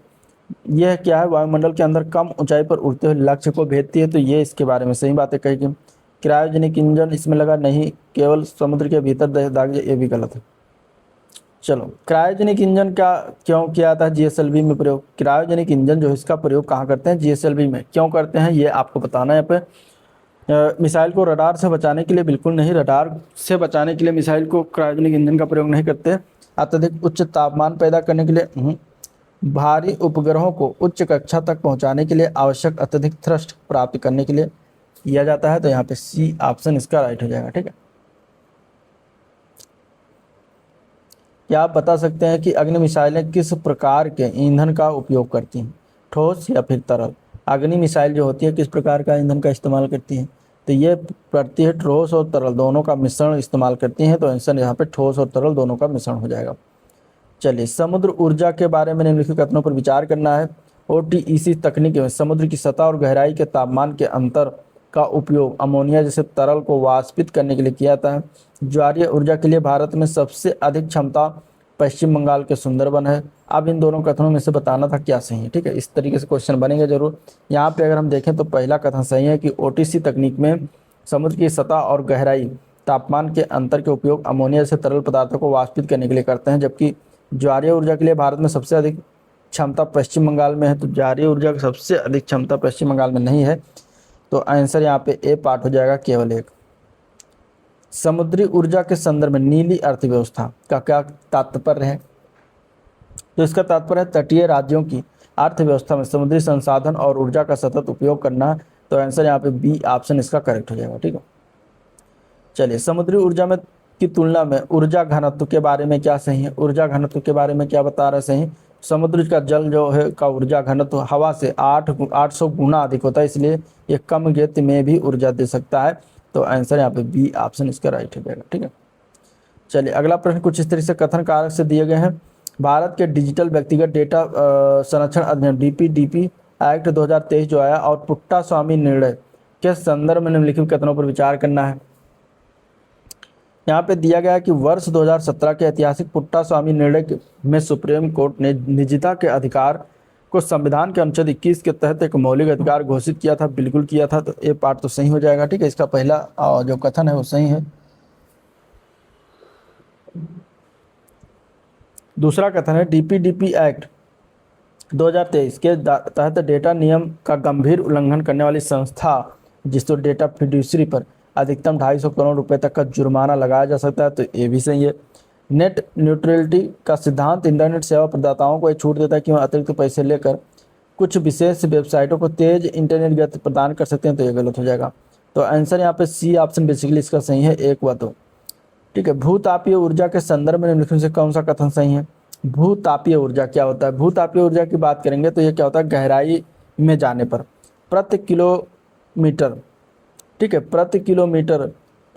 Speaker 1: यह क्या है, वायुमंडल के अंदर कम ऊंचाई पर उड़ते हुए लक्ष्य को भेजती है, तो ये इसके बारे में सही बात है कही कि क्रायोजेनिक इंजन इसमें लगा नहीं, केवल समुद्र के भीतर दाग, ये भी गलत है। चलो, क्रायोजेनिक इंजन का क्यों किया था जीएसएलवी में प्रयोग? क्रायोजेनिक इंजन जो है इसका प्रयोग कहाँ करते हैं? जीएसएलवी में। क्यों करते हैं ये आपको बताना है। यहाँ पे मिसाइल को रडार से बचाने के लिए बिल्कुल नहीं, रडार से बचाने के लिए मिसाइल को क्रायोजेनिक इंजन का प्रयोग नहीं करते। अत्यधिक उच्च तापमान पैदा करने के लिए, भारी उपग्रहों को उच्च कक्षा तक पहुंचाने के लिए आवश्यक अत्यधिक थ्रस्ट प्राप्त करने के लिए किया जाता है। तो यहाँ पे सी ऑप्शन इसका राइट हो जाएगा। ठीक है, क्या आप बता सकते हैं कि अग्नि मिसाइलें किस प्रकार के ईंधन का उपयोग करती हैं, ठोस या फिर तरल? अग्नि मिसाइल जो होती है किस प्रकार का ईंधन का इस्तेमाल करती हैं? तो ये करती है ठोस और तरल दोनों का मिश्रण इस्तेमाल करती हैं। तो आंसर यहाँ पे ठोस और तरल दोनों का मिश्रण हो जाएगा। चलिए, समुद्र ऊर्जा के बारे में निम्नलिखित कथनों पर विचार करना है। ओटीईसी तकनीक में समुद्र की सतह और गहराई के तापमान के अंतर का उपयोग अमोनिया जैसे तरल को वाष्पित करने के लिए किया जाता है। ज्वारीय ऊर्जा के लिए भारत में सबसे अधिक क्षमता पश्चिम बंगाल के सुंदरबन है। अब इन दोनों कथनों में से बताना था क्या सही है। ठीक है, इस तरीके से क्वेश्चन बनेंगे जरूर। यहाँ पे अगर हम देखें तो पहला कथन सही है कि ओटीसी तकनीक में समुद्र की सतह और गहराई तापमान के अंतर के उपयोग अमोनिया जैसे तरल पदार्थों को वाष्पित करने के लिए करते हैं। जबकि ज्वारीय ऊर्जा के लिए भारत में सबसे अधिक क्षमता पश्चिम बंगाल में है। तो ज्वारीय ऊर्जा की सबसे अधिक क्षमता पश्चिम बंगाल में नहीं है। तो आंसर यहाँ पे ए पार्ट हो जाएगा, केवल एक। समुद्री ऊर्जा के संदर्भ में नीली अर्थव्यवस्था का क्या तात्पर्य है? तो इसका तात्पर्य है तटीय राज्यों की अर्थव्यवस्था में समुद्री संसाधन और ऊर्जा का सतत उपयोग करना। तो आंसर यहाँ पे बी ऑप्शन इसका करेक्ट हो जाएगा। ठीक है, चलिए, समुद्री ऊर्जा में की तुलना में ऊर्जा घनत्व के बारे में क्या सही है? ऊर्जा घनत्व के बारे में क्या बता रहे सही? समुद्र का जल जो है का ऊर्जा घनत्व हवा से 800 गुना अधिक होता है, इसलिए ये कम गति में भी ऊर्जा दे सकता है। तो आंसर यहाँ पे बी ऑप्शन इसका राइट हो जाएगा। ठीक है, चलिए, अगला प्रश्न कुछ इस तरह से कथन कारक से दिए गए हैं। भारत के डिजिटल व्यक्तिगत डेटा संरक्षण अधिनियम डीपीडीपी एक्ट 2023 जो आया और पुट्टा स्वामी निर्णय के संदर्भ में निम्नलिखित कथनों पर विचार करना है। यहाँ पे दिया गया है कि वर्ष 2017 के ऐतिहासिक पुट्टा स्वामी निर्णय में सुप्रीम कोर्ट ने निजता के अधिकार को संविधान के अनुच्छेद 21 के तहत एक मौलिक अधिकार घोषित किया था। बिल्कुल किया था। तो ये पार्ट तो सही हो जाएगा। ठीक है, इसका पहला जो कथन है वो सही है। दूसरा कथन है डीपीडीपी एक्ट 2023 के तहत डेटा नियम का गंभीर उल्लंघन करने वाली संस्था जिसको डेटा फिड्यूसरी पर अधिकतम 250 करोड़ रुपए तक का जुर्माना लगाया जा सकता है। तो ये भी सही है। नेट न्यूट्रलिटी का सिद्धांत इंटरनेट सेवा प्रदाताओं को एक छूट देता है कि वह अतिरिक्त पैसे लेकर कुछ विशेष वेबसाइटों को तेज इंटरनेट गति प्रदान कर सकते हैं। तो ये गलत हो जाएगा। तो आंसर यहाँ पे सी ऑप्शन बेसिकली इसका सही है, 1 व 2। ठीक है, भूतापीय ऊर्जा के संदर्भ में निम्नलिखित में से कौन सा कथन सही है? भूतापीय ऊर्जा क्या होता है? भूतापीय ऊर्जा की बात करेंगे तो ये क्या होता है? गहराई में जाने पर प्रति किलोमीटर, ठीक है, प्रति किलोमीटर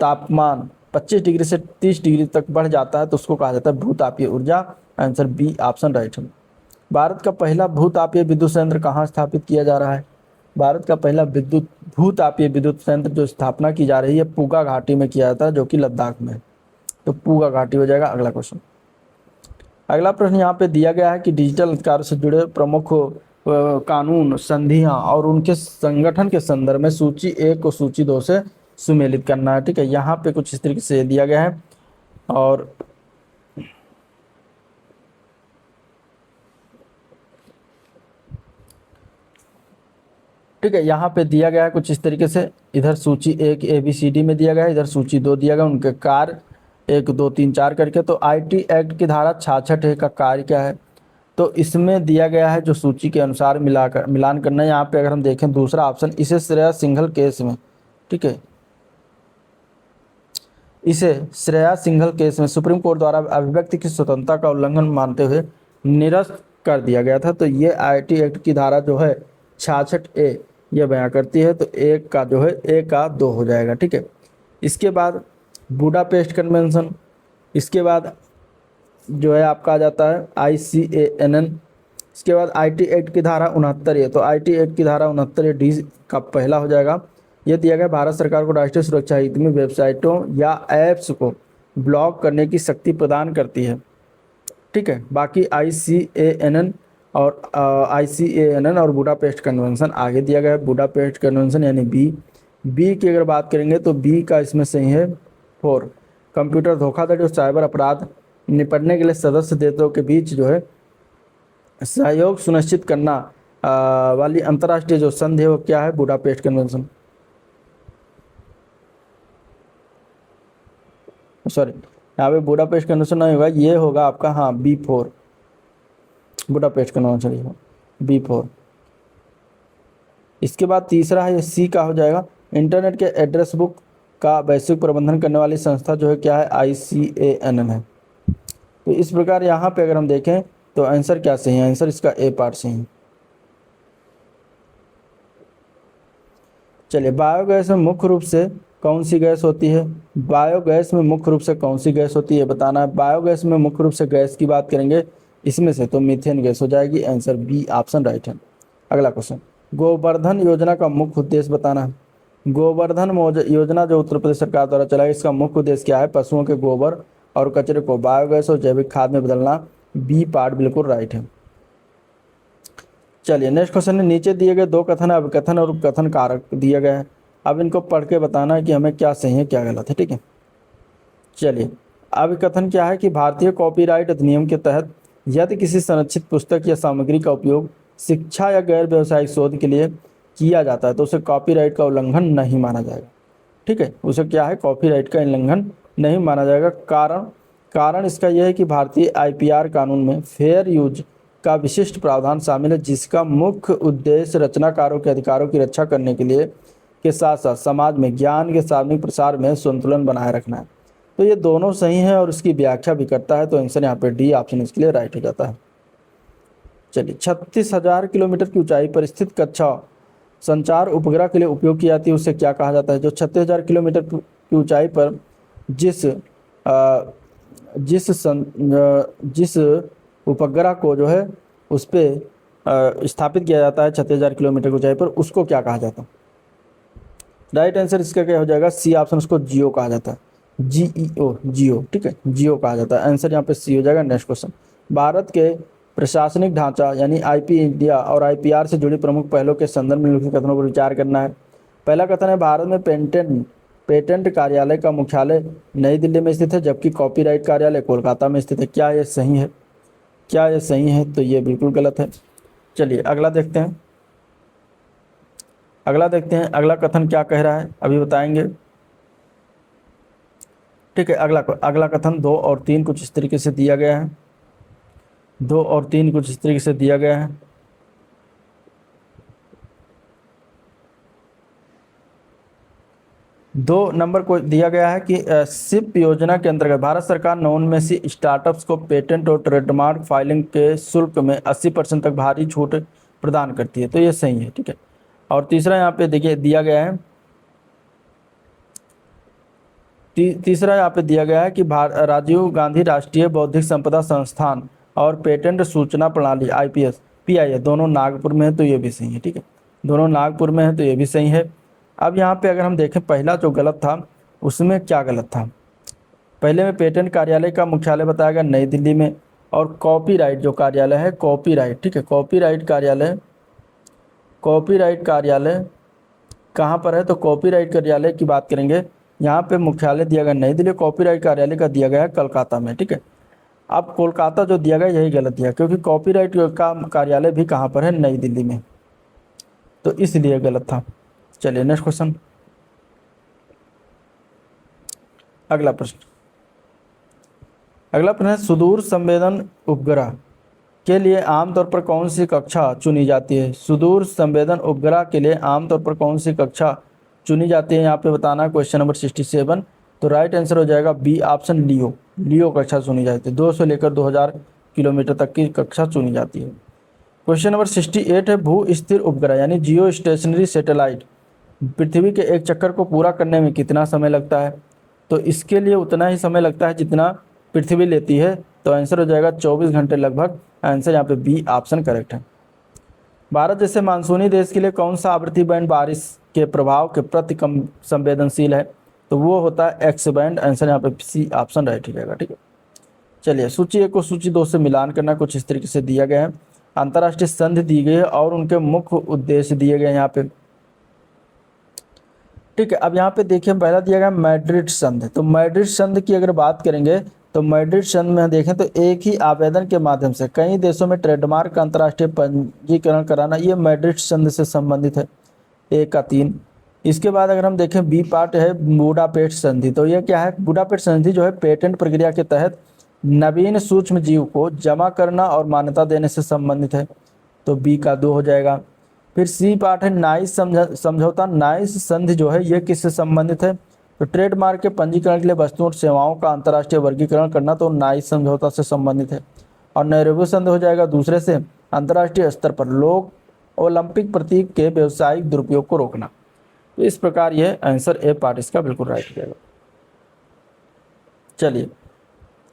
Speaker 1: तापमान 25 डिग्री से 30 डिग्री तक बढ़ जाता है तो उसको कहा जाता है भूतापीय ऊर्जा। आंसर बी ऑप्शन राइट है। भारत का पहला भूतापीय विद्युत संयंत्र कहाँ स्थापित किया जा रहा है? भारत का पहला भूतापीय विद्युत संयंत्र जो स्थापना की जा रही है पूगा घाटी में किया जाता है, जो कि लद्दाख में है। तो पूगा घाटी हो जाएगा अगला क्वेश्चन। अगला प्रश्न यहाँ पे दिया गया है कि डिजिटल अधिकारों से जुड़े प्रमुख कानून संधियां और उनके संगठन के संदर्भ में सूची 1 को सूची 2 से सुमेलित करना है। ठीक है, यहाँ पे कुछ इस तरीके से दिया गया है। और ठीक है, यहाँ पे दिया गया है कुछ इस तरीके से। इधर सूची 1 ABCD में दिया गया है, इधर सूची 2 दिया गया, उनके कार्य 1 2 3 4 करके। तो IT एक्ट की धारा 66 का कार्य क्या है? तो इसमें दिया गया है जो सूची के अनुसार मिलान करना है। यहाँ पे अगर हम देखें दूसरा ऑप्शन, इसे श्रेया सिंघल केस में, ठीक है, इसे श्रेया सिंघल केस में सुप्रीम कोर्ट द्वारा अभिव्यक्ति की स्वतंत्रता का उल्लंघन मानते हुए निरस्त कर दिया गया था। तो ये IT एक्ट की धारा जो है 66A ये बयां करती है। तो एक का जो है 1 का 2 हो जाएगा। ठीक है, इसके बाद बुडापेस्ट कन्वेंशन, इसके बाद जो है आपका आ जाता है ICANN, इसके बाद IT एक्ट की धारा 69 है। तो IT एक्ट की धारा 69 डी का पहला हो जाएगा। यह दिया गया भारत सरकार को राष्ट्रीय सुरक्षा हित में वेबसाइटों या ऐप्स को ब्लॉक करने की शक्ति प्रदान करती है। ठीक है, बाकी ICANN और बुडापेस्ट कन्वेंशन आगे दिया गया है। बुडापेस्ट कन्वेंशन यानी बी की अगर बात करेंगे तो बी का इसमें सही है 4। कंप्यूटर धोखाधड़ी और साइबर अपराध निपटने के लिए सदस्य देशों के बीच जो है सहयोग सुनिश्चित करना वाली अंतर्राष्ट्रीय जो संधि है वो क्या है? Budapest convention. सॉरी, यहाँ पे बुडापेस्ट कन्वेंशन नहीं होगा, ये होगा आपका हाँ B4, बुडापेस्ट कन्वेंशन B4। इसके बाद तीसरा है C का हो जाएगा, इंटरनेट के एड्रेस बुक का वैश्विक प्रबंधन करने वाली संस्था जो है क्या है? ICANN है। तो इस प्रकार यहाँ पे अगर हम देखें तो आंसर क्या सही है? आंसर इसका A पार्ट सही है। चलिए, बायोगैस में मुख्य रूप से कौन सी गैस होती है? बायोगैस में मुख्य रूप से कौन सी गैस होती है बताना है। बायोगैस में मुख्य रूप से गैस की बात करेंगे इसमें से तो मीथेन गैस हो जाएगी। आंसर B ऑप्शन राइट है। अगला क्वेश्चन, गोवर्धन योजना का मुख्य उद्देश्य बताना है। गोवर्धन योजना जो उत्तर प्रदेश सरकार द्वारा चलाई, इसका मुख्य उद्देश्य क्या है? पशुओं के गोबर और कचरे को बायोगैस और जैविक खाद में बदलना। B पार्ट बिल्कुल राइट है। चलिए नेक्स्ट क्वेश्चन है, नीचे दिए गए दो कथन अभिकथन और उपकथन कारक दिए गए हैं। अब इनको पढ़ के बताना है कि हमें क्या सही है क्या गलत है, ठीक है। चलिए, अभिकथन क्या है कि भारतीय कॉपीराइट अधिनियम के तहत यदि किसी संरक्षित पुस्तक या सामग्री का उपयोग शिक्षा या गैर व्यावसायिक शोध के लिए किया जाता है तो उसे कॉपीराइट का उल्लंघन नहीं माना जाएगा, ठीक है। उसे क्या है? कॉपीराइट का उल्लंघन नहीं माना जाएगा। कारण इसका यह है कि भारतीय IPR कानून में फेयर यूज का विशिष्ट प्रावधान शामिल है, जिसका मुख्य उद्देश्य रचनाकारों के अधिकारों की रक्षा करने के लिए के साथ साथ समाज में ज्ञान के सार्वजनिक प्रसार में संतुलन बनाए रखना है। तो ये दोनों सही हैं और इसकी व्याख्या भी करता है, तो आंसर यहाँ पे D ऑप्शन इसके लिए राइट हो जाता है। चलिए, 36,000 किलोमीटर की ऊंचाई पर स्थित कक्षा संचार उपग्रह के लिए उपयोग की जाती है, उसे क्या कहा जाता है? जो 36,000 किलोमीटर की ऊंचाई पर जिस उपग्रह को जो है उस पर स्थापित किया जाता है 36,000 किलोमीटर की ऊंचाई पर, उसको क्या कहा जाता है? राइट आंसर इसका क्या हो जाएगा? C ऑप्शन, उसको जियो कहा जाता है। GEO, जियो, ठीक है, जियो कहा जाता है। आंसर यहाँ पे C हो जाएगा। नेक्स्ट क्वेश्चन, भारत के प्रशासनिक ढांचा यानी IP इंडिया और IPR से जुड़ी प्रमुख पहलों के संदर्भ में निम्नलिखित कथनों पर विचार करना है। पहला कथन है, भारत में पेटेंट कार्यालय का मुख्यालय नई दिल्ली में स्थित है, जबकि कॉपीराइट कार्यालय कोलकाता में स्थित है। क्या ये सही है? क्या ये सही है? तो ये बिल्कुल गलत है। चलिए अगला देखते हैं। अगला कथन क्या कह रहा है अभी बताएंगे, ठीक है। अगला कथन 2 और 3 कुछ इस तरीके से दिया गया है। 2 और 3 कुछ इस तरीके से दिया गया है। दो नंबर को दिया गया है कि SIP योजना के अंतर्गत भारत सरकार नवोन्मेषी स्टार्टअप्स को पेटेंट और ट्रेडमार्क फाइलिंग के शुल्क में 80% तक भारी छूट प्रदान करती है, तो ये सही है, ठीक है। और तीसरा यहाँ पे देखिए दिया गया है, तीसरा यहाँ पे दिया गया है कि राजीव गांधी राष्ट्रीय बौद्धिक संपदा संस्थान और पेटेंट सूचना प्रणाली PIS दोनों नागपुर में है, तो ये भी सही है, ठीक है। दोनों नागपुर में है तो ये भी सही है। अब यहाँ पे अगर हम देखें पहला जो गलत था उसमें क्या गलत था? पहले में पेटेंट कार्यालय का मुख्यालय बताया गया नई दिल्ली में, और कॉपीराइट जो कार्यालय है कॉपीराइट, ठीक है, कॉपीराइट कार्यालय कहाँ पर है? तो कॉपीराइट कार्यालय की बात करेंगे, यहाँ पे मुख्यालय दिया गया नई दिल्ली, कॉपीराइट कार्यालय का दिया गया है कलकत्ता में, ठीक है। अब कोलकाता जो दिया गया यही गलत दिया, क्योंकि कॉपीराइट का कार्यालय भी कहाँ पर है? नई दिल्ली में, तो इसलिए गलत था। चलिए नेक्स्ट क्वेश्चन, अगला प्रश्न है, सुदूर संवेदन उपग्रह के लिए आमतौर पर कौन सी कक्षा चुनी जाती है? सुदूर संवेदन उपग्रह के लिए आमतौर पर कौन सी कक्षा चुनी जाती है, यहाँ पे बताना। क्वेश्चन नंबर 67, तो राइट आंसर हो जाएगा B ऑप्शन, लियो कक्षा चुनी जाती है। 2 से लेकर 2000 किलोमीटर तक की कक्षा चुनी जाती है। क्वेश्चन नंबर 68 है, भू स्थिर उपग्रह यानी जियो स्टेशनरी सैटेलाइट पृथ्वी के एक चक्कर को पूरा करने में कितना समय लगता है? तो इसके लिए उतना ही समय लगता है जितना पृथ्वी लेती है, तो आंसर हो जाएगा 24 घंटे लगभग। आंसर यहाँ पे B ऑप्शन करेक्ट है। भारत जैसे मानसूनी देश के लिए कौन सा आवृत्ति बैंड बारिश के प्रभाव के प्रति कम संवेदनशील है? तो वो होता है X बैंड। आंसर यहाँ पे C ऑप्शन राइट हो जाएगा, ठीक है। चलिए सूची 1 को सूची 2 से मिलान करना, कुछ इस तरीके से दिया गया है। अंतर्राष्ट्रीय संधि दी गई है और उनके मुख्य उद्देश्य दिए गए हैं यहाँ पे, ठीक है। अब यहाँ पे देखिए पहला दिया गया मैड्रिड संधि, तो मैड्रिड संधि की अगर बात करेंगे तो मैड्रिड संधि में देखें तो एक ही आवेदन के माध्यम से कई देशों में ट्रेडमार्क का अंतर्राष्ट्रीय पंजीकरण कराना, ये मैड्रिड संधि से संबंधित है। 1 का 3। इसके बाद अगर हम देखें बी पार्ट है बुडापेस्ट संधि। तो ये क्या है? बुडापेस्ट संधि जो है पेटेंट प्रक्रिया के तहत नवीन सूक्ष्म जीव को जमा करना और मान्यता देने से संबंधित है। तो बी का 2 हो जाएगा। फिर सी पार्ट है नाइस समझौता। नाइस संधि जो है ये किससे संबंधित है? तो ट्रेडमार्क के पंजीकरण के लिए वस्तुओं और सेवाओं का अंतर्राष्ट्रीय वर्गीकरण करना, तो नाइस समझौता से संबंधित है। और नैरोबी संधि हो जाएगा दूसरे से, अंतर्राष्ट्रीय स्तर पर लोग ओलंपिक प्रतीक के व्यवसायिक दुरुपयोग को रोकना। तो इस प्रकार यह आंसर ए पार्ट इसका बिल्कुल राइट हो जाएगा। चलिए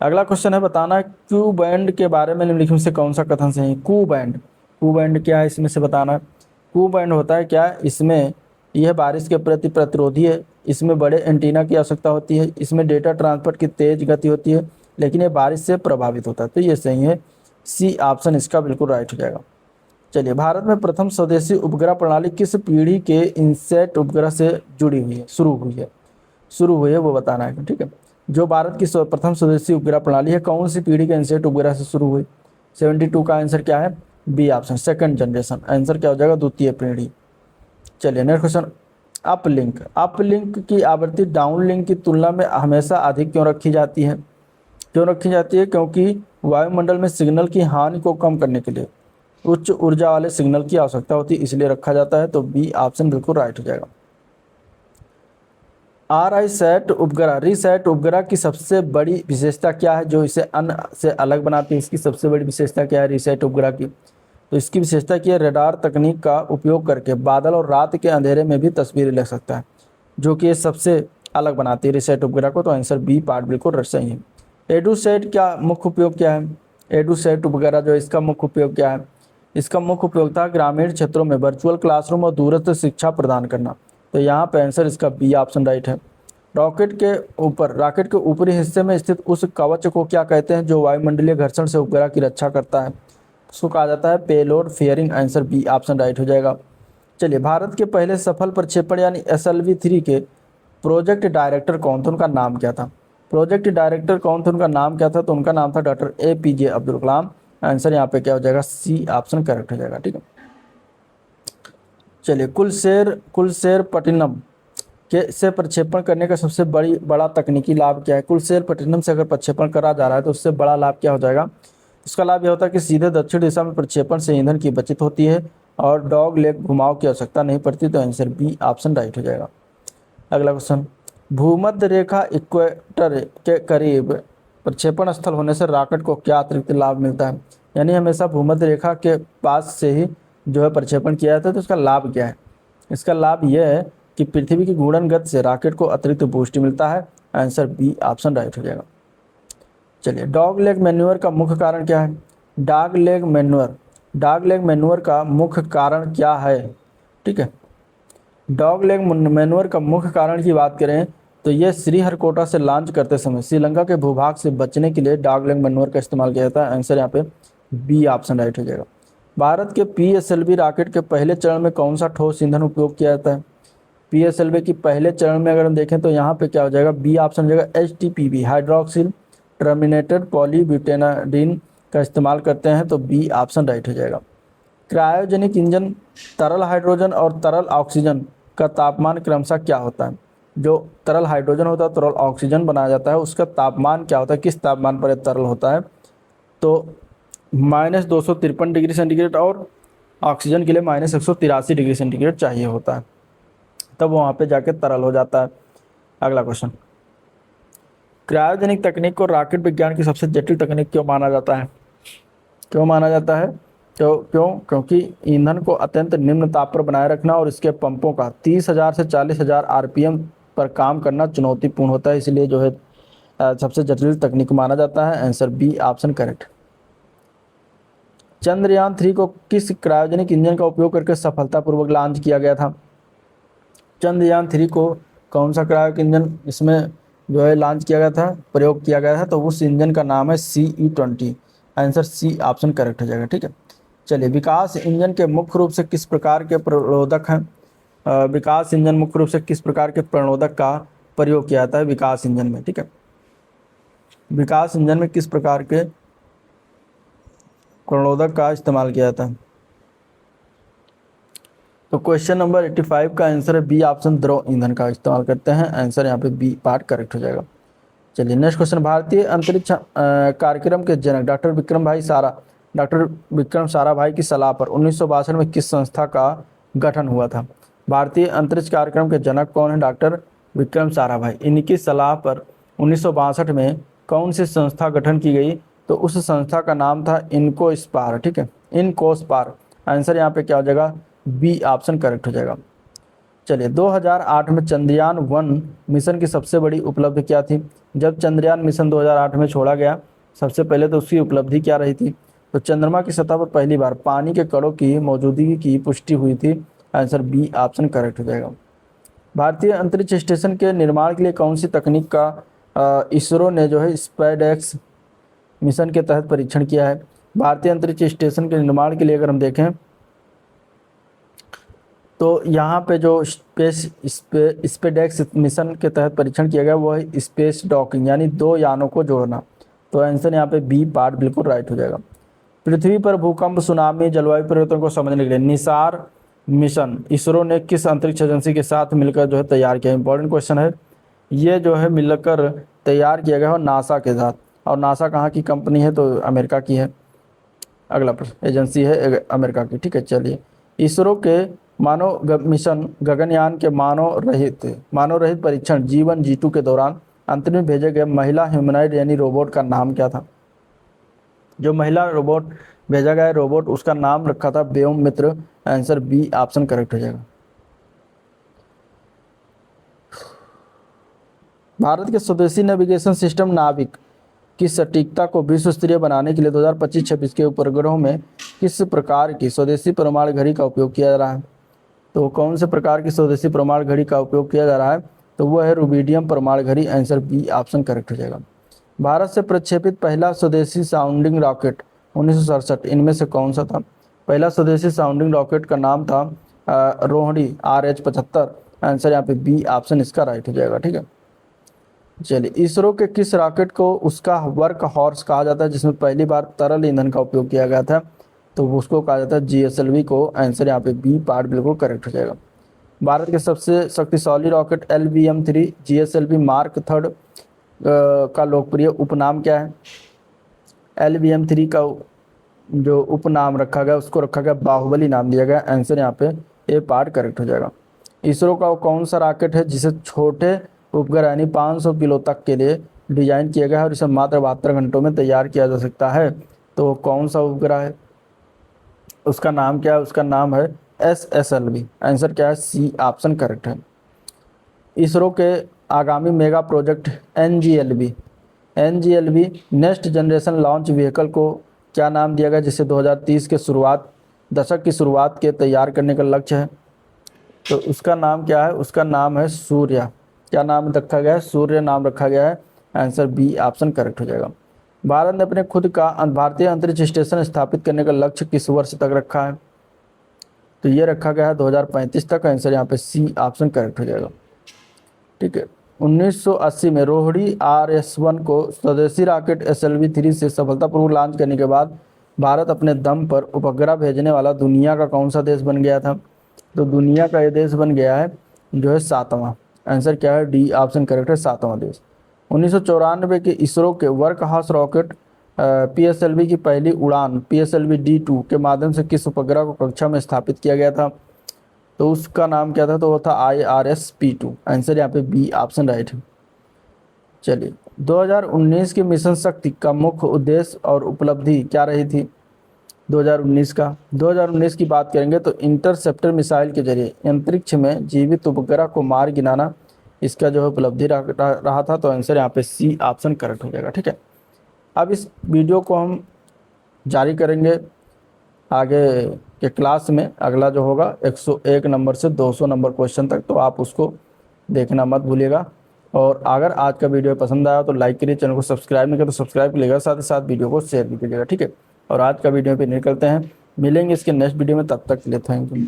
Speaker 1: अगला क्वेश्चन है, बताना है क्यू बैंड के बारे में निम्नलिखित में से कौन सा कथन सही है? क्यू बैंड, क्यू बैंड क्या है इसमें से बताना है। क्यू बैंड होता है क्या? इसमें यह बारिश के प्रति प्रतिरोधी है, इसमें बड़े एंटीना की आवश्यकता होती है, इसमें डेटा ट्रांसफर की तेज गति होती है, लेकिन ये बारिश से प्रभावित होता है। तो ये सही है, सी ऑप्शन इसका बिल्कुल राइट हो जाएगा। चलिए भारत में प्रथम स्वदेशी उपग्रह प्रणाली किस पीढ़ी के इनसैट उपग्रह से जुड़ी हुई है, शुरू हुई है वो बताना है। ठीक है, जो भारत की प्रथम स्वदेशी उपग्रह प्रणाली है कौन सी पीढ़ी के इनसैट उपग्रह से शुरू हुई? 72 का आंसर क्या है? B option, second generation. Answer क्या हो जाएगा? द्वितीय पीढ़ी। चलिए नेक्स्ट क्वेश्चन, अपलिंक की आवृत्ति डाउनलिंक की तुलना में हमेशा अधिक क्यों रखी जाती है? क्योंकि वायुमंडल में सिग्नल की हानि को कम करने के लिए उच्च ऊर्जा वाले सिग्नल की आवश्यकता होती है, इसलिए रखा जाता है। तो बी ऑप्शन बिल्कुल राइट हो जाएगा। रिसैट उपग्रह, रिसैट उपग्रह की सबसे बड़ी विशेषता क्या है जो इसे अन्य से अलग बनाती है? इसकी सबसे बड़ी विशेषता क्या है रिसैट उपग्रह की? तो इसकी विशेषता की है रडार तकनीक का उपयोग करके बादल और रात के अंधेरे में भी तस्वीरें ले सकता है, जो कि ये सबसे अलग बनाती है रिसैट उपग्रह को। तो आंसर बी पार्ट बिल्कुल सही है। एडुसैट का मुख्य उपयोग क्या है? एडुसैट उपग्रह जो इसका मुख्य उपयोग क्या है? इसका मुख्य उपयोग था ग्रामीण क्षेत्रों में वर्चुअल क्लासरूम और दूरस्थ शिक्षा प्रदान करना। तो यहाँ पे आंसर इसका बी ऑप्शन राइट है। रॉकेट के ऊपरी हिस्से में स्थित उस कवच को क्या कहते हैं जो वायुमंडलीय घर्षण से उपग्रह की रक्षा करता है? उसको कहा जाता है payload fairing. Answer B option right हो जाएगा। चलिए भारत के पहले सफल प्रक्षेपण यानी SLV-3 के प्रोजेक्ट डायरेक्टर कौन थे? उनका नाम क्या था? प्रोजेक्ट डायरेक्टर कौन थे, उनका नाम क्या था? तो उनका नाम था doctor APJ Abdul Kalam. Answer यहाँ पे क्या हो जाएगा? सी ऑप्शन करेक्ट हो जाएगा। ठीक है, चलिए कुलशेरपट्टिनम के से प्रक्षेपण करने का सबसे बड़ा तकनीकी लाभ क्या है? कुलशेरपट्टिनम से अगर प्रक्षेपण करा जा रहा है तो उससे बड़ा लाभ क्या हो जाएगा? उसका लाभ यह होता है कि सीधे दक्षिण दिशा में प्रक्षेपण से ईंधन की बचत होती है और डॉग लेग घुमाव की आवश्यकता नहीं पड़ती। तो आंसर बी ऑप्शन राइट हो जाएगा। अगला क्वेश्चन, भूमध्य रेखा इक्वेटर के करीब प्रक्षेपण स्थल होने से रॉकेट को क्या अतिरिक्त लाभ मिलता है? यानी हमेशा भूमध्य रेखा के पास से ही जो है प्रक्षेपण किया जाता है। तो इसका लाभ क्या है? इसका लाभ यह है कि पृथ्वी की घूर्णन गति से रॉकेट को अतिरिक्त बूस्ट मिलता है। आंसर बी ऑप्शन राइट हो जाएगा। चलिए डॉग लेग मैन्योर का मुख्य कारण क्या है? डॉग लेग मैन्योर का मुख्य कारण क्या है? ठीक है, डॉग लेग मैन्योर का मुख्य कारण की बात करें तो यह श्रीहरिकोटा से लॉन्च करते समय श्रीलंका के भूभाग से बचने के लिए डॉग लेग मैन्योर का इस्तेमाल किया जाता है। आंसर यहाँ पे बी ऑप्शन राइट हो जाएगा। भारत के PSLV रॉकेट के पहले चरण में कौन सा ठोस ईंधन उपयोग किया जाता है? PSLV की पहले चरण में अगर हम देखें तो यहाँ पे क्या हो जाएगा? बी ऑप्शन हो जाएगा। HTPB हाइड्रोक्सिल टर्मिनेटेड पॉलीब्यूटेनाडीन का इस्तेमाल करते हैं। तो बी ऑप्शन राइट हो जाएगा। क्रायोजेनिक इंजन तरल हाइड्रोजन और तरल ऑक्सीजन का तापमान क्रमशः क्या होता है? जो तरल हाइड्रोजन होता है, तरल ऑक्सीजन बनाया जाता है, उसका तापमान क्या होता है? किस तापमान पर तरल होता है? तो -253 डिग्री सेंटीग्रेड और ऑक्सीजन के लिए -183 डिग्री सेंटीग्रेड चाहिए होता है, तब वहाँ पे जाके तरल हो जाता है। अगला क्वेश्चन, क्रायोजेनिक तकनीक को रॉकेट विज्ञान की सबसे जटिल तकनीक क्यों माना जाता है? क्योंकि ईंधन को अत्यंत निम्न ताप पर बनाए रखना और इसके पंपों का 30,000 से 40,000 RPM पर काम करना चुनौतीपूर्ण होता है, इसलिए जो है सबसे जटिल तकनीक माना जाता है। Answer B option correct. Chandrayaan 3 को किस क्रायोजेनिक इंजन का उपयोग करके सफलतापूर्वक लॉन्च किया गया था? चंद्रयान 3 को कौन सा क्रायोजेनिक इंजन इसमें जो है लॉन्च किया गया था, प्रयोग किया गया था? तो उस इंजन का नाम है CE-20। Answer C option correct हो जाएगा। ठीक है, चलिए विकास इंजन के मुख्य रूप से किस प्रकार के प्रणोदक हैं? विकास इंजन मुख्य रूप से किस प्रकार के प्रणोदक का प्रयोग किया जाता है विकास इंजन में? ठीक है, विकास इंजन में किस प्रकार के प्रणोदक का इस्तेमाल किया जाता है? तो क्वेश्चन नंबर 85 का आंसर है बी ऑप्शन, द्रव ईंधन का इस्तेमाल करते हैं। आंसर यहाँ पे बी पार्ट करेक्ट हो जाएगा। चलिए नेक्स्ट क्वेश्चन, भारतीय अंतरिक्ष कार्यक्रम के जनक डॉक्टर विक्रम साराभाई की सलाह पर 1962 में किस संस्था का गठन हुआ था? भारतीय अंतरिक्ष कार्यक्रम के जनक कौन है? डॉक्टर विक्रम साराभाई। इनकी सलाह पर 1962 में कौन सी संस्था गठन की गई? तो उस संस्था का नाम था इनकोस्पार। ठीक है, इनकोस्पार। आंसर यहाँ पे क्या हो जाएगा? बी ऑप्शन करेक्ट हो जाएगा। चलिए 2008 में चंद्रयान 1 मिशन की सबसे बड़ी उपलब्धि क्या थी? जब चंद्रयान मिशन 2008 में छोड़ा गया, सबसे पहले तो उसकी उपलब्धि क्या रही थी? तो चंद्रमा की सतह पर पहली बार पानी के कणों की मौजूदगी की पुष्टि हुई थी। आंसर बी ऑप्शन करेक्ट हो जाएगा। भारतीय अंतरिक्ष स्टेशन के निर्माण के लिए कौन सी तकनीक का इसरो ने जो है स्पेसएक्स मिशन के तहत परीक्षण किया है? भारतीय अंतरिक्ष स्टेशन के निर्माण के लिए अगर हम देखें तो यहाँ पे जो स्पेसएक्स मिशन के तहत परीक्षण किया गया वो है स्पेस डॉकिंग, यानी दो यानों को जोड़ना। तो आंसर यहाँ पे बी पार्ट बिल्कुल राइट हो जाएगा। पृथ्वी पर भूकंप, सुनामी, जलवायु परिवर्तन को समझने के लिए निसार मिशन इसरो ने किस अंतरिक्ष एजेंसी के साथ मिलकर जो है तैयार किया? इंपॉर्टेंट क्वेश्चन है ये, जो है मिलकर तैयार किया गया हो नासा के साथ। और नासा कहाँ की कंपनी है? तो अमेरिका की है। अगला प्रश्न, एजेंसी है अमेरिका की। ठीक है, चलिए इसरो के मिशन गगनयान के मानव रहित परीक्षण G1 G2 के दौरान अंत में भेजे गए महिला ह्यूमनॉइड यानी रोबोट का नाम क्या था? जो महिला रोबोट भेजा गया रोबोट, उसका नाम रखा था Vyommitra. Answer B option correct हो जाएगा। भारत के स्वदेशी नेविगेशन सिस्टम नाविक की सटीकता को विश्व स्तरीय बनाने के लिए 2025-26 के उपग्रहों में किस प्रकार की स्वदेशी परमाणु घड़ी का उपयोग किया जा रहा है? तो कौन से प्रकार की स्वदेशी परमाणु घड़ी का उपयोग किया जा रहा है? तो वह है रुबिडियम परमाणु घड़ी। आंसर बी ऑप्शन करेक्ट हो जाएगा। भारत से प्रक्षेपित पहला स्वदेशी साउंडिंग रॉकेट 1967 इनमें से कौन सा था? पहला स्वदेशी साउंडिंग रॉकेट का नाम था रोहिणी RH-75। आंसर यहाँ पे बी ऑप्शन इसका राइट हो जाएगा। ठीक है, चलिए इसरो के किस रॉकेट को उसका वर्क हॉर्स कहा जाता है जिसमें पहली बार तरल ईंधन का उपयोग किया गया था? तो उसको कहा जाता है GSLV को। आंसर यहाँ पे बी पार्ट बिल्कुल करेक्ट हो जाएगा। भारत के सबसे शक्तिशाली रॉकेट LVM-3 GSLV मार्क 3 का लोकप्रिय उपनाम क्या है? LVM-3 का जो उपनाम रखा गया उसको रखा गया बाहुबली नाम दिया गया। आंसर यहाँ पे ए पार्ट करेक्ट हो जाएगा। इसरो का कौन सा रॉकेट है जिसे छोटे उपग्रह यानी 500 किलो तक के लिए डिजाइन किया गया है और इसे मात्र 72 घंटों में तैयार किया जा सकता है? तो कौन सा उपग्रह है? उसका नाम क्या है? उसका नाम है SSLV। आंसर क्या है? सी ऑप्शन करेक्ट है। इसरो के आगामी mega project NGLV next generation launch vehicle को क्या नाम दिया गया जिसे 2030 के दशक की शुरुआत के तैयार करने का लक्ष्य है? तो उसका नाम क्या है? उसका नाम है सूर्य। क्या नाम रखा गया है? सूर्य नाम रखा गया है। आंसर बी ऑप्शन करेक्ट हो जाएगा। भारत ने अपने खुद का भारतीय अंतरिक्ष स्टेशन स्थापित करने का लक्ष्य किस वर्ष तक रखा है? तो ये रखा गया है 2035 तक। आंसर यहाँ पे सी ऑप्शन करेक्ट हो जाएगा। ठीक है, 1980 में रोहिणी RS-1 को स्वदेशी रॉकेट SLV-3 से सफलतापूर्वक लॉन्च करने के बाद भारत अपने दम पर उपग्रह भेजने वाला दुनिया का कौन सा देश बन गया था? तो दुनिया का ये देश बन गया है जो है 7वां। आंसर क्या है? डी ऑप्शन करेक्ट है, 7वां देश। 1994 के इसरो के वर्क हॉर्स रॉकेट PSLV की पहली उड़ान PSLV D2 के माध्यम से किस उपग्रह को कक्षा में स्थापित किया गया था? तो उसका नाम क्या था? तो वो था IRS-P2। आंसर यहाँ पे बी ऑप्शन राइट है। चलिए 2019 के मिशन शक्ति का मुख्य उद्देश्य और उपलब्धि क्या रही थी? 2019 की बात करेंगे तो इंटरसेप्टर मिसाइल के जरिए अंतरिक्ष में जीवित उपग्रह को मार गिराना इसका जो है उपलब्धि रहा था। तो आंसर यहाँ पे सी ऑप्शन करेक्ट हो जाएगा। ठीक है, अब इस वीडियो को हम जारी करेंगे आगे के क्लास में। अगला जो होगा 101 नंबर से 200 नंबर क्वेश्चन तक, तो आप उसको देखना मत भूलिएगा। और अगर आज का वीडियो पसंद आया तो लाइक करिए, चैनल को सब्सक्राइब नहीं किया तो सब्सक्राइब करिएगा, साथ ही साथ वीडियो को शेयर भी करिएगा। ठीक है, और आज का वीडियो पे निकलते हैं, मिलेंगे इसके नेक्स्ट वीडियो में, तब तक के लिए थैंक यू।